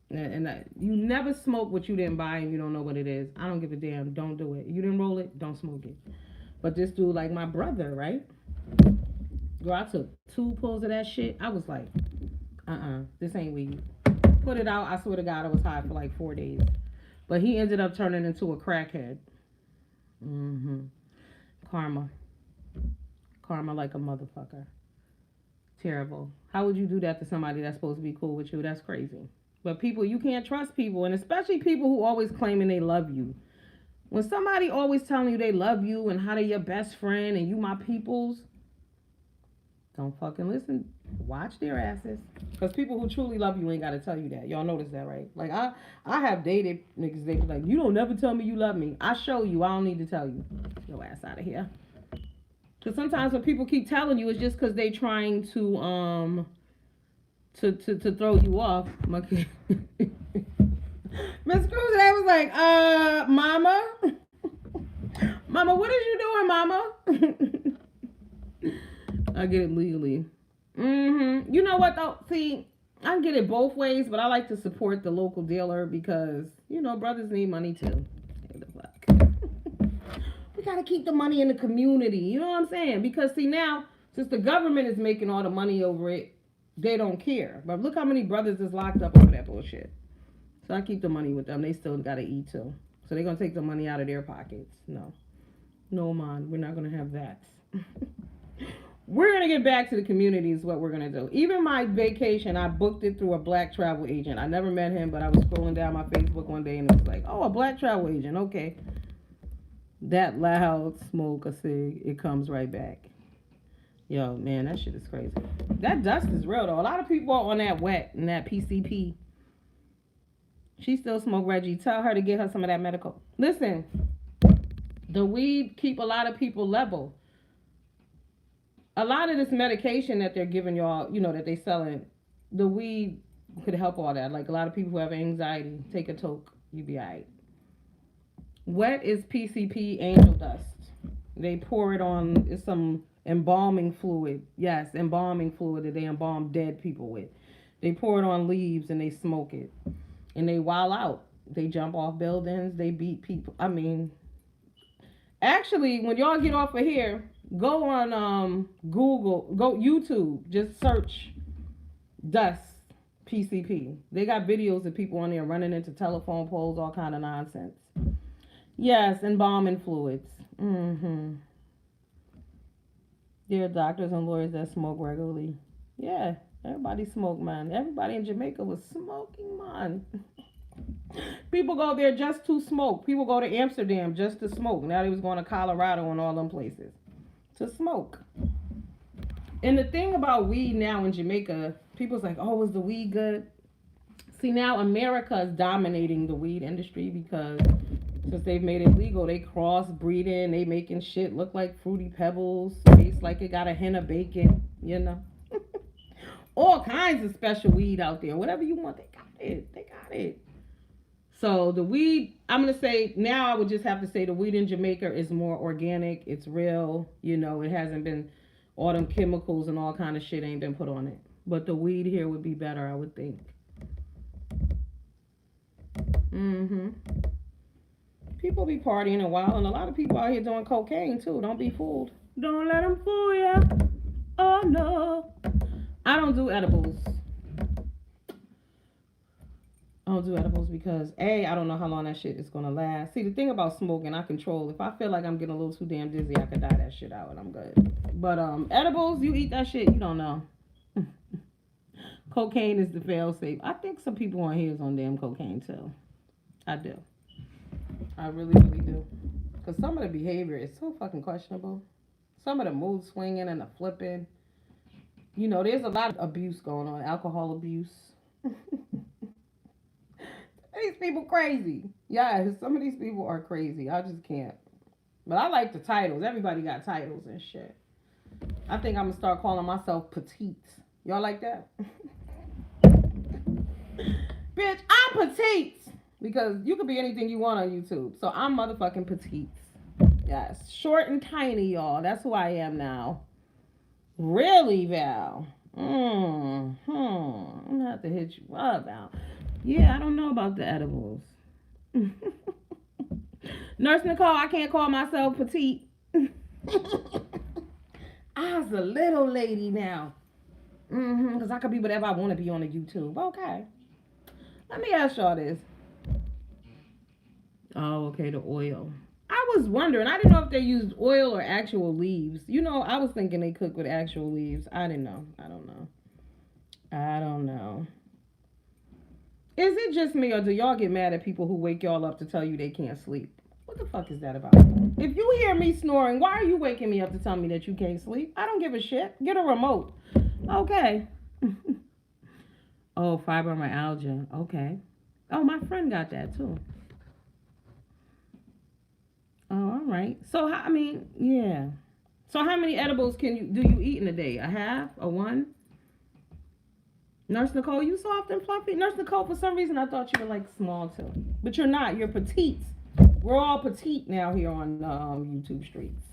And you never smoke what you didn't buy and you don't know what it is. I don't give a damn. Don't do it. You didn't roll it, don't smoke it. But this dude, like my brother, right? Girl, I took 2 pulls of that shit. I was like, this ain't weed. Put it out. I swear to God, I was high for like 4 days. But he ended up turning into a crackhead. Karma like a motherfucker. Terrible. How would you do that to somebody that's supposed to be cool with you? That's crazy. But people, you can't trust people, and especially people who always claiming they love you. When somebody always telling you they love you and how they your best friend and you my peoples, don't fucking listen. Watch their asses. Because people who truly love you ain't got to tell you that. Y'all notice that, right? Like, I have dated niggas, they be like, you don't never tell me you love me. I show you. I don't need to tell you. Your ass out of here. Because sometimes when people keep telling you, it's just because they trying to throw you off. Miss Cruz, I was like, Mama? Mama, what is you doing, Mama? I get it legally. You know what, though? See, I get it both ways, but I like to support the local dealer because, you know, brothers need money, too. We got to keep the money in the community. You know what I'm saying? Because, see, now, since the government is making all the money over it, they don't care. But look how many brothers is locked up over that bullshit. So I keep the money with them. They still gotta eat too. So they're gonna take the money out of their pockets. No. No, man, we're not gonna have that. We're gonna get back to the community is what we're gonna do. Even my vacation, I booked it through a black travel agent. I never met him, but I was scrolling down my Facebook one day and it was like, oh, a black travel agent, okay. That loud smoke a cig, it comes right back. Yo, man, that shit is crazy. That dust is real though. A lot of people are on that wet and that PCP. She still smoke Reggie. Tell her to get her some of that medical. Listen, the weed keep a lot of people level. A lot of this medication that they're giving y'all, that they selling, the weed could help all that. Like a lot of people who have anxiety, take a toke, you be alright. Wet is PCP angel dust. They pour it on, it's some embalming fluid. Yes, embalming fluid that they embalm dead people with. They pour it on leaves and they smoke it. And they wild out. They jump off buildings, they beat people. I mean, actually, when y'all get off of here, go on Google, go YouTube, just search dust PCP. They got videos of people on there running into telephone poles, all kind of nonsense. Yes, embalming fluids. There are doctors and lawyers that smoke regularly. Yeah, everybody smoke, man. Everybody in Jamaica was smoking, man. People go there just to smoke. People go to Amsterdam just to smoke. Now they was going to Colorado and all them places to smoke. And the thing about weed now in Jamaica, people's like, oh, is the weed good? See, now America is dominating the weed industry because since they've made it legal, they cross-breeding, they making shit look like Fruity Pebbles, taste like it got a hint of bacon, All kinds of special weed out there. Whatever you want, they got it. They got it. So the weed, I'm going to say, now I would just have to say the weed in Jamaica is more organic. It's real. It hasn't been, all them chemicals and all kind of shit ain't been put on it. But the weed here would be better, I would think. People be partying a while, and a lot of people out here doing cocaine too. Don't be fooled. Don't let them fool ya. Oh no. I don't do edibles. I don't do edibles because I don't know how long that shit is gonna last. See, the thing about smoking, I control. If I feel like I'm getting a little too damn dizzy, I could die that shit out and I'm good. But edibles, you eat that shit, you don't know. Cocaine is the fail safe. I think some people on here is on damn cocaine too. I do. I really, really do. Because some of the behavior is so fucking questionable. Some of the mood swinging and the flipping. There's a lot of abuse going on. Alcohol abuse. These people crazy. Yeah, some of these people are crazy. I just can't. But I like the titles. Everybody got titles and shit. I think I'm going to start calling myself petite. Y'all like that? Bitch, I'm petite. Because you could be anything you want on YouTube. So I'm motherfucking petite. Yes. Short and tiny, y'all. That's who I am now. Really, Val? I'm going to have to hit you up, Val. Yeah, I don't know about the edibles. Nurse Nicole, I can't call myself petite. I was a little lady now. Because I could be whatever I want to be on the YouTube. Okay. Let me ask y'all this. Oh, okay, the oil. I was wondering. I didn't know if they used oil or actual leaves. I was thinking they cook with actual leaves. I didn't know. I don't know. Is it just me, or do y'all get mad at people who wake y'all up to tell you they can't sleep? What the fuck is that about? If you hear me snoring, why are you waking me up to tell me that you can't sleep? I don't give a shit. Get a remote. Okay. Oh, fibromyalgia. Okay. Oh, my friend got that too. Oh, all right. So, yeah. So how many edibles do you eat in a day? A half? A one? Nurse Nicole, you soft and fluffy? Nurse Nicole, for some reason I thought you were like small too. But you're not. You're petite. We're all petite now here on YouTube streets.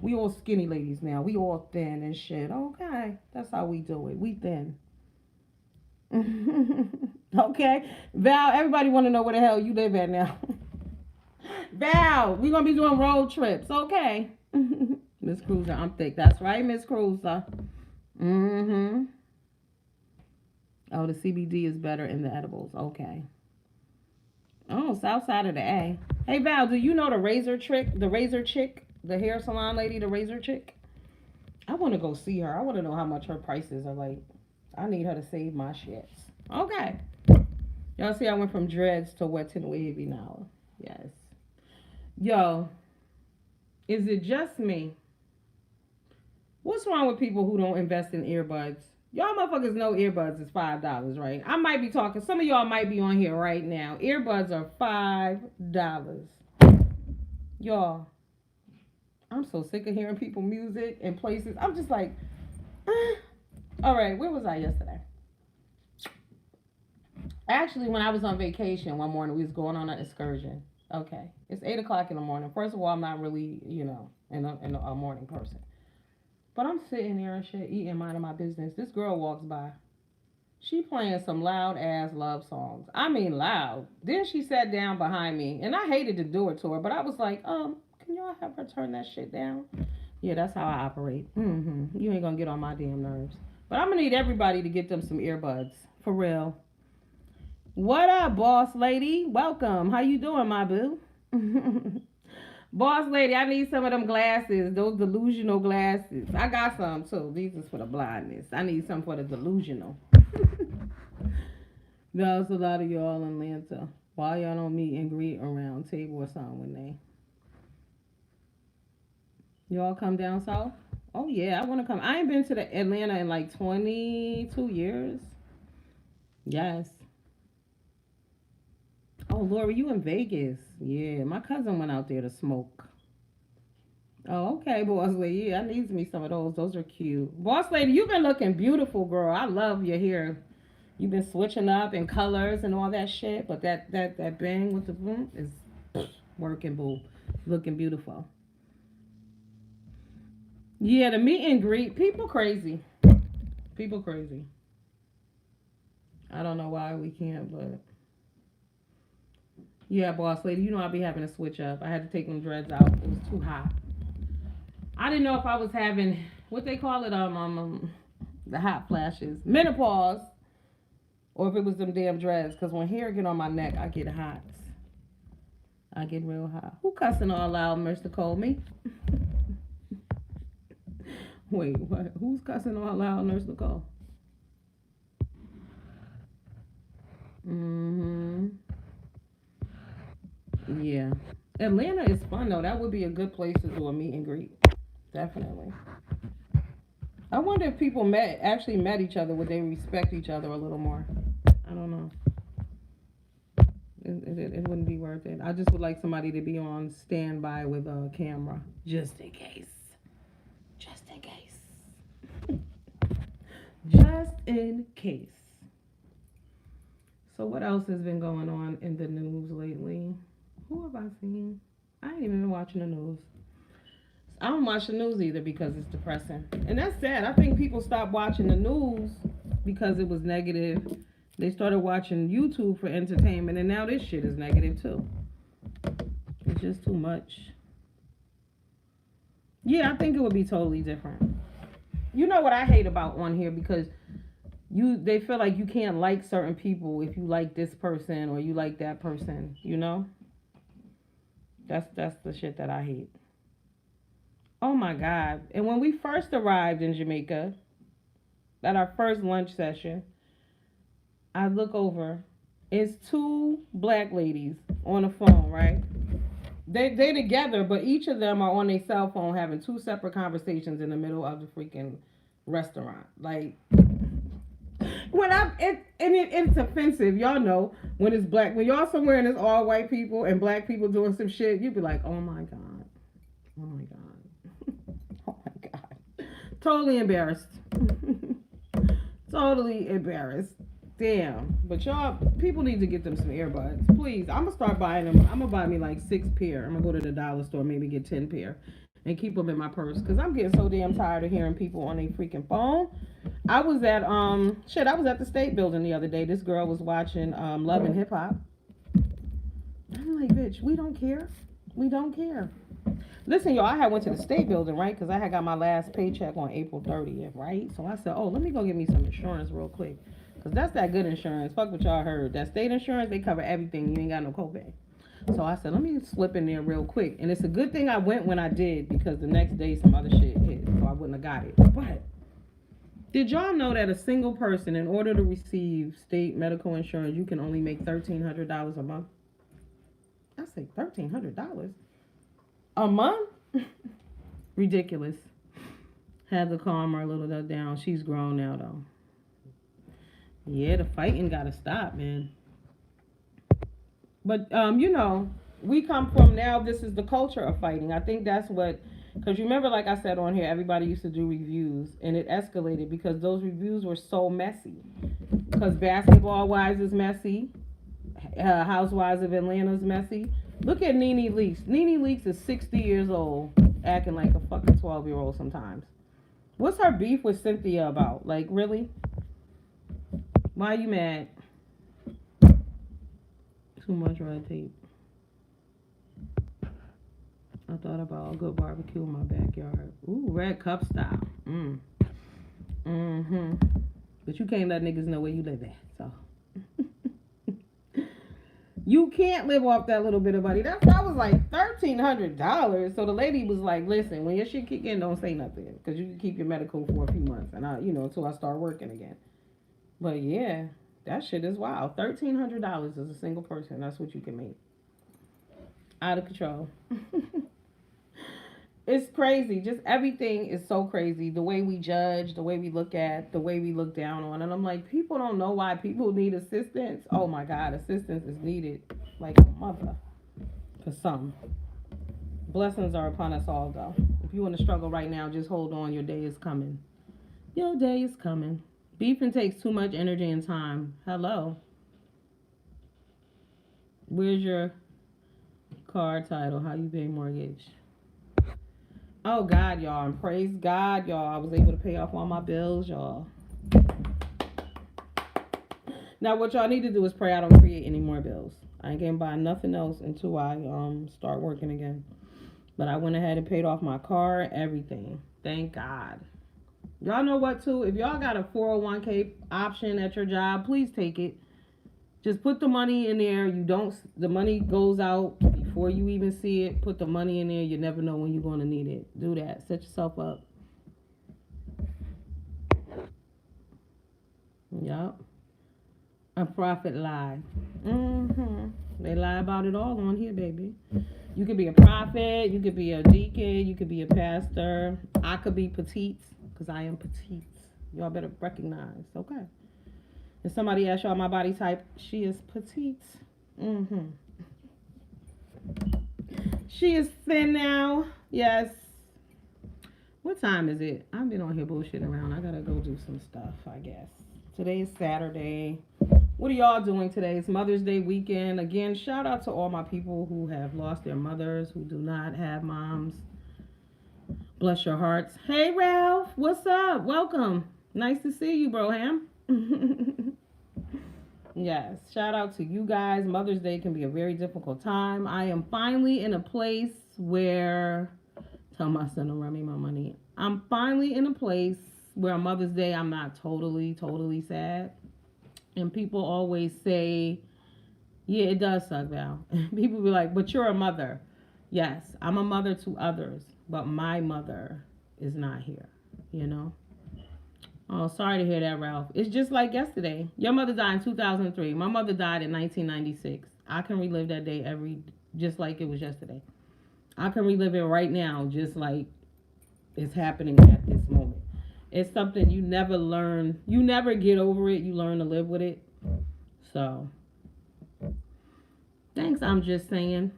We all skinny ladies now. We all thin and shit. Okay. That's how we do it. We thin. Okay. Val, everybody want to know where the hell you live at now. Val, we're going to be doing road trips. Okay. Miss Cruiser, I'm thick. That's right, Miss Cruiser. Oh, the CBD is better in the edibles. Okay. Oh, south side of the A. Hey Val, do you know the razor trick? The razor chick? The hair salon lady, the razor chick? I want to go see her. I want to know how much her prices are like. I need her to save my shits. Okay. Y'all see I went from dreads to wet and wavy now. Yes. Yo, is it just me? What's wrong with people who don't invest in earbuds? Y'all motherfuckers know earbuds is $5, right? I might be talking. Some of y'all might be on here right now. Earbuds are $5. Y'all, I'm so sick of hearing people music in places. I'm just like, all right, where was I yesterday? Actually, when I was on vacation one morning, we was going on an excursion. Okay, it's 8 o'clock in the morning. First of all, I'm not really, a morning person. But I'm sitting there and shit, eating, minding my business. This girl walks by. She playing some loud ass love songs. I mean loud. Then she sat down behind me, and I hated to do it to her, but I was like, can y'all have her turn that shit down? Yeah, that's how I operate. You ain't gonna get on my damn nerves. But I'm gonna need everybody to get them some earbuds. For real. What up, boss lady? Welcome. How you doing, my boo? Boss lady, I need some of them glasses, those delusional glasses. I got some too. These is for the blindness. I need some for the delusional. There's a lot of y'all in Atlanta. Why y'all don't meet and greet around table or something when y'all come down south? Oh yeah, I want to come. I ain't been to the Atlanta in like 22 years. Yes. Oh, Lori, you in Vegas? Yeah, my cousin went out there to smoke. Oh, okay, boss lady. Yeah, I need me some of those. Those are cute. Boss lady, you've been looking beautiful, girl. I love your hair. You've been switching up in colors and all that shit, but that bang with the boom is working, boo. Looking beautiful. Yeah, the meet and greet. People crazy. People crazy. I don't know why we can't, but yeah, boss lady. You know I be having to switch up. I had to take them dreads out. It was too hot. I didn't know if I was having what they call it the hot flashes, menopause, or if it was them damn dreads. Cause when hair get on my neck, I get hot. I get real hot. Who cussing all loud, Mr. Cole? Me? Wait, what? Who's cussing all loud, Nurse Nicole? Mm-hmm. Yeah. Atlanta is fun though. That would be a good place to do a meet and greet. Definitely. I wonder if people actually met each other, would they respect each other a little more? I don't know. It wouldn't be worth it. I just would like somebody to be on standby with a camera, just in case. Just in case. Just in case. So what else has been going on in the news lately? Who have I seen? I ain't even been watching the news. I don't watch the news either because it's depressing. And that's sad. I think people stopped watching the news because it was negative. They started watching YouTube for entertainment, and now this shit is negative too. It's just too much. Yeah, I think it would be totally different. You know what I hate about on here, because they feel like you can't like certain people if you like this person or you like that person, you know? That's the shit that I hate. Oh my God. And when we first arrived in Jamaica, at our first lunch session, I look over. It's two black ladies on the phone, right? They together, but each of them are on their cell phone having two separate conversations in the middle of the freaking restaurant. Like, it's offensive. Y'all know when it's black. When y'all somewhere and it's all white people and black people doing some shit, you be like, oh my God. Oh my God. Oh my God. Totally embarrassed. Totally embarrassed. Damn. But y'all, people need to get them some earbuds. Please. I'm going to start buying them. I'm going to buy me like 6 pair. I'm going to go to the dollar store, maybe get 10 pair. And keep them in my purse. Because I'm getting so damn tired of hearing people on their freaking phone. I was at, the State Building the other day. This girl was watching Love and Hip Hop. I'm like, bitch, we don't care. We don't care. Listen, y'all, I had went to the State Building, right? Because I had got my last paycheck on April 30th, right? So I said, oh, let me go get me some insurance real quick. Because that's that good insurance. Fuck what y'all heard. That state insurance, they cover everything. You ain't got no copay. So I said, let me slip in there real quick. And it's a good thing I went when I did, because the next day some other shit hit. So I wouldn't have got it. But did y'all know that a single person, in order to receive state medical insurance, you can only make $1,300 a month? I say $1,300 a month? Ridiculous. Had to calm her a little bit down. She's grown now, though. Yeah, the fighting gotta stop, man. But we come from, now this is the culture of fighting. I think that's what, because you remember, like I said on here, everybody used to do reviews, and it escalated because those reviews were so messy. Because Basketball Wives is messy, Housewives of Atlanta is messy. Look at Nene Leakes. Nene Leakes is 60 years old, acting like a fucking 12-year-old sometimes. What's her beef with Cynthia about? Like, really? Why are you mad? Too much red tape. I thought about a good barbecue in my backyard. Ooh, red cup style. But you can't let niggas know where you live at, so. You can't live off that little bit of money. That was like $1,300. So the lady was like, listen, when your shit kick in, don't say nothing. Because you can keep your medical for a few months. And until I start working again. But yeah, that shit is wild. $1,300 as a single person. That's what you can make. Out of control. It's crazy. Just everything is so crazy. The way we judge, the way we look at, the way we look down on. And I'm like, people don't know why people need assistance. Oh my God, assistance is needed like a mother for some. Blessings are upon us all, though. If you in a struggle right now, just hold on. Your day is coming. Your day is coming. Beefing takes too much energy and time. Hello. Where's your car title? How you pay mortgage? Oh God, y'all, and praise God, y'all, I was able to pay off all my bills, y'all. Now what y'all need to do is pray I don't create any more bills. I ain't gonna buy nothing else until I start working again. But I went ahead and paid off my car, everything. Thank God. Y'all know what, too? If y'all got a 401k option at your job, please take it. Just put the money in there. The money goes out before you even see it. Put the money in there. You never know when you're going to need it. Do that. Set yourself up. Yup. A prophet lie. They lie about it all on here, baby. You could be a prophet. You could be a deacon. You could be a pastor. I could be petite because I am petite. Y'all better recognize. Okay. If somebody asks y'all my body type, she is petite. She is thin now. Yes. What time is it? I've been on here bullshitting around. I gotta go do some stuff, I guess. Today is Saturday. What are y'all doing today? It's Mother's Day weekend. Again, shout out to all my people who have lost their mothers, who do not have moms. Bless your hearts. Hey, Ralph. What's up? Welcome. Nice to see you, Broham. Yes, shout out to you guys. Mother's Day can be a very difficult time. I am finally in a place where, tell my son to run me my money. I'm finally in a place where on Mother's Day I'm not totally sad. And people always say, yeah, it does suck, Val. People be like, but you're a mother. Yes, I'm a mother to others, but my mother is not here, Oh, sorry to hear that, Ralph. It's just like yesterday. Your mother died in 2003. My mother died in 1996. I can relive that day just like it was yesterday. I can relive it right now, just like it's happening at this moment. It's something you never learn. You never get over it. You learn to live with it. So, thanks, I'm just saying.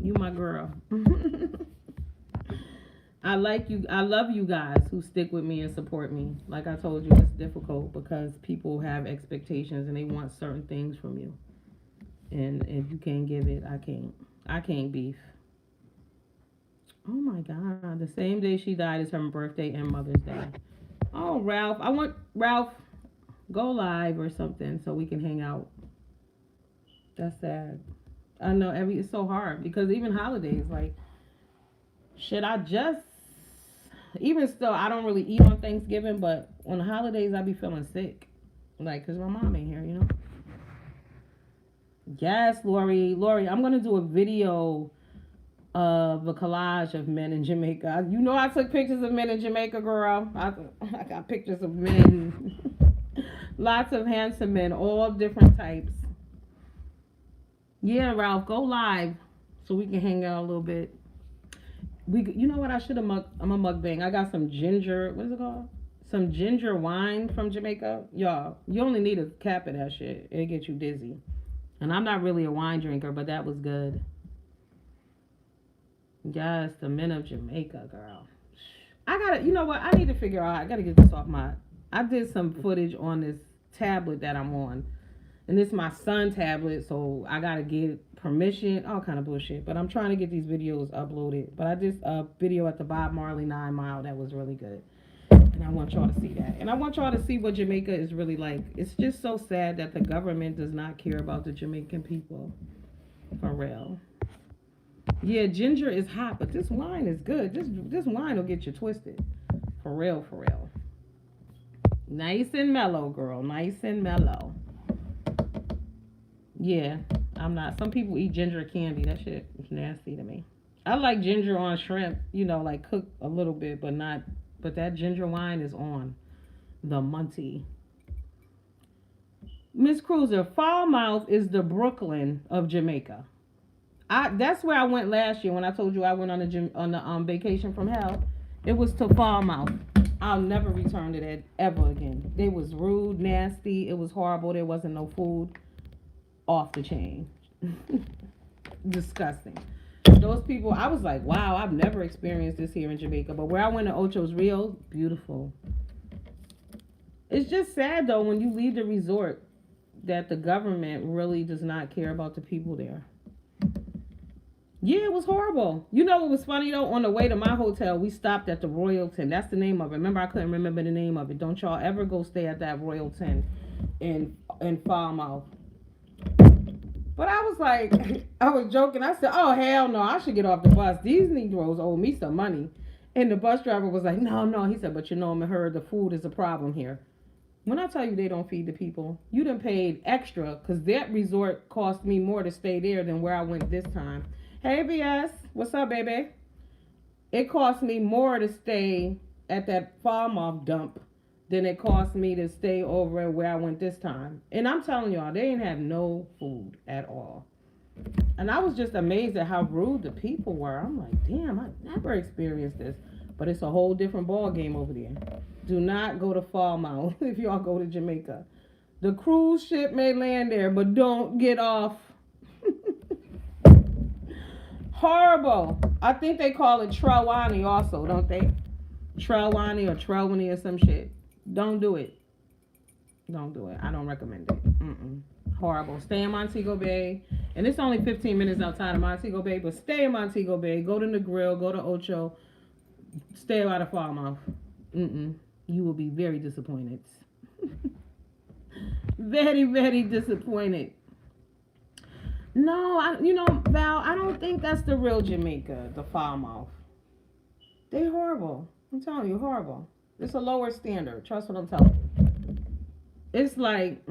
You my girl. I like you. I love you guys who stick with me and support me. Like I told you, it's difficult because people have expectations and they want certain things from you. And if you can't give it, I can't. I can't beef. Oh my God. The same day she died is her birthday and Mother's Day. Oh, Ralph. I want Ralph, go live or something so we can hang out. That's sad. I know it's so hard because even holidays, like, shit, even still, I don't really eat on Thanksgiving, but on the holidays, I be feeling sick. Like, cause my mom ain't here, you know. Yes, Lori. Lori, I'm gonna do a video of a collage of men in Jamaica. You know, I took pictures of men in Jamaica, girl. I got pictures of men, lots of handsome men, all different types. Yeah, Ralph, go live so we can hang out a little bit. You know what? I should have mug. I'm a mukbang. I got some ginger. What is it called? Some ginger wine from Jamaica. Y'all, you only need a cap of that shit. It get you dizzy. And I'm not really a wine drinker, but that was good. Yes, the men of Jamaica, girl. I gotta. You know what? I need to figure out. I gotta get this off my. I did some footage on this tablet that I'm on, and it's my son tablet, so I gotta get permission, all kind of bullshit. But I'm trying to get these videos uploaded. But I did a video at the Bob Marley 9 Mile that was really good, and I want y'all to see that. And I want y'all to see what Jamaica is really like. It's just so sad that the government does not care about the Jamaican people, for real. Yeah, ginger is hot, but this wine is good. This wine will get you twisted, for real, for real. Nice and mellow, girl. Nice and mellow. Yeah, I'm not. Some people eat ginger candy. That shit is nasty to me. I like ginger on shrimp, like cook a little bit, but not. But that ginger wine is on the Munty. Miss Cruiser, Falmouth is the Brooklyn of Jamaica. That's where I went last year when I told you I went on the vacation from hell. It was to Falmouth. I'll never return to that ever again. They was rude, nasty. It was horrible. There wasn't no food. Off the chain. Disgusting. Those people, I was like, wow, I've never experienced this here in Jamaica. But where I went to Ocho's Rios, beautiful. It's just sad though when you leave the resort that the government really does not care about the people there. Yeah, it was horrible. You know what was funny though? On the way to my hotel, we stopped at the Royalton. That's the name of it. Remember, I couldn't remember the name of it. Don't y'all ever go stay at that Royalton in Falmouth. But I was like, I was joking. I said, oh, hell no, I should get off the bus. These Negroes owe me some money. And the bus driver was like, no, no. He said, but you know, I heard the food is a problem here. When I tell you they don't feed the people, you done paid extra because that resort cost me more to stay there than where I went this time. Hey, BS. What's up, baby? It cost me more to stay at that Falmouth dump than it cost me to stay over where I went this time. And I'm telling y'all, they didn't have no food at all. And I was just amazed at how rude the people were. I'm like, damn, I never experienced this. But it's a whole different ball game over there. Do not go to Falmouth if y'all go to Jamaica. The cruise ship may land there, but don't get off. Horrible. I think they call it Trelawney also, don't they? Trelawney or Trelawney or some shit. Don't do it. Don't do it. I don't recommend it. Horrible. Stay in Montego Bay. And it's only 15 minutes outside of Montego Bay, but stay in Montego Bay. Go to Negril. Go to Ocho. Stay out of Falmouth. You will be very disappointed. Very, very disappointed. No, Val, I don't think that's the real Jamaica, the Falmouth. They horrible. I'm telling you, horrible. It's a lower standard. Trust what I'm telling you. It's like,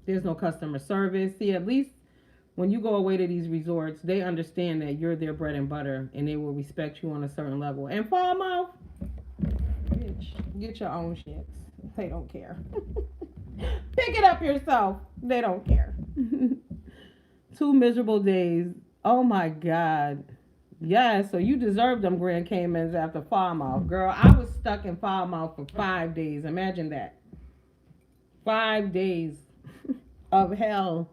There's no customer service. See, at least when you go away to these resorts, they understand that you're their bread and butter, and they will respect you on a certain level. And Falmouth, bitch, get your own shit. They don't care. Pick it up yourself. They don't care. 2 miserable days. Oh my God. Yeah, so you deserve them Grand Caymans after Falmouth. Girl, I was stuck in Falmouth for 5 days. Imagine that. 5 days of hell.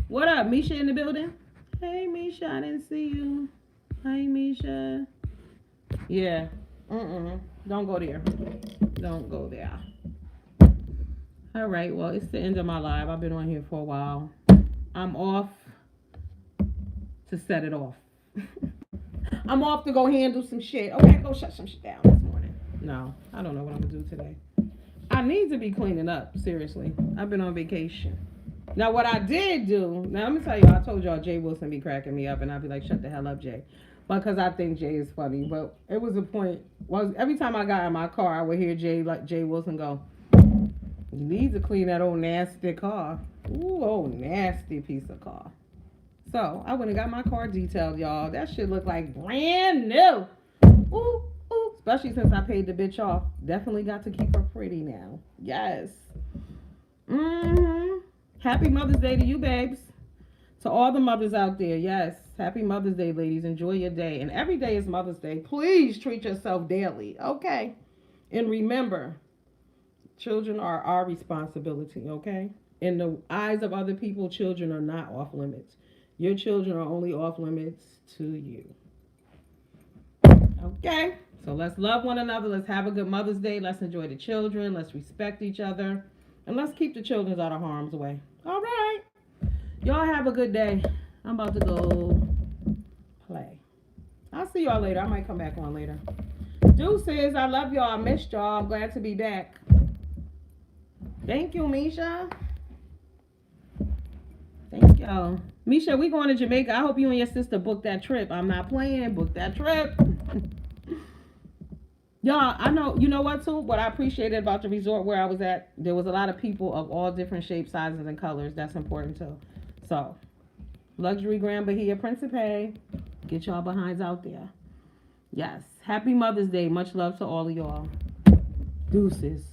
What up, Misha in the building? Hey, Misha, I didn't see you. Hi, Misha. Yeah. Don't go there. Don't go there. All right, well, it's the end of my live. I've been on here for a while. I'm off to set it off. I'm off to go handle some shit. Okay, go shut some shit down this morning. No, I don't know what I'm going to do today. I need to be cleaning up, seriously. I've been on vacation. Now, what I did do, now let me tell you, I told y'all Jay Wilson be cracking me up, and I'd be like, shut the hell up, Jay. because I think Jay is funny. But it was a point. Was every time I got in my car, I would hear Jay Wilson go, "You need to clean that old nasty car. Ooh, old nasty piece of car." So I went and got my car detailed, y'all. That shit looked like brand new. Ooh, ooh. Especially since I paid the bitch off. Definitely got to keep her pretty now. Yes. Mm-hmm. Happy Mother's Day to you, babes. To all the mothers out there, yes. Happy Mother's Day, ladies. Enjoy your day. And every day is Mother's Day. Please treat yourself daily, okay? And remember, children are our responsibility, okay? In the eyes of other people, children are not off limits. Your children are only off limits to you. Okay? So let's love one another. Let's have a good Mother's Day. Let's enjoy the children. Let's respect each other. And let's keep the children out of harm's way. All right. Y'all have a good day. I'm about to go play. I'll see y'all later. I might come back on later. Deuces. I love y'all. I missed y'all. I'm glad to be back. Thank you, Misha. Thank y'all. Misha, we going to Jamaica. I hope you and your sister book that trip. I'm not playing. Book that trip. Y'all, I know, you know what, too? What I appreciated about the resort where I was at, there was a lot of people of all different shapes, sizes, and colors. That's important, too. So, Luxury Grand Bahia Principe. Get y'all behinds out there. Yes. Happy Mother's Day. Much love to all of y'all. Deuces.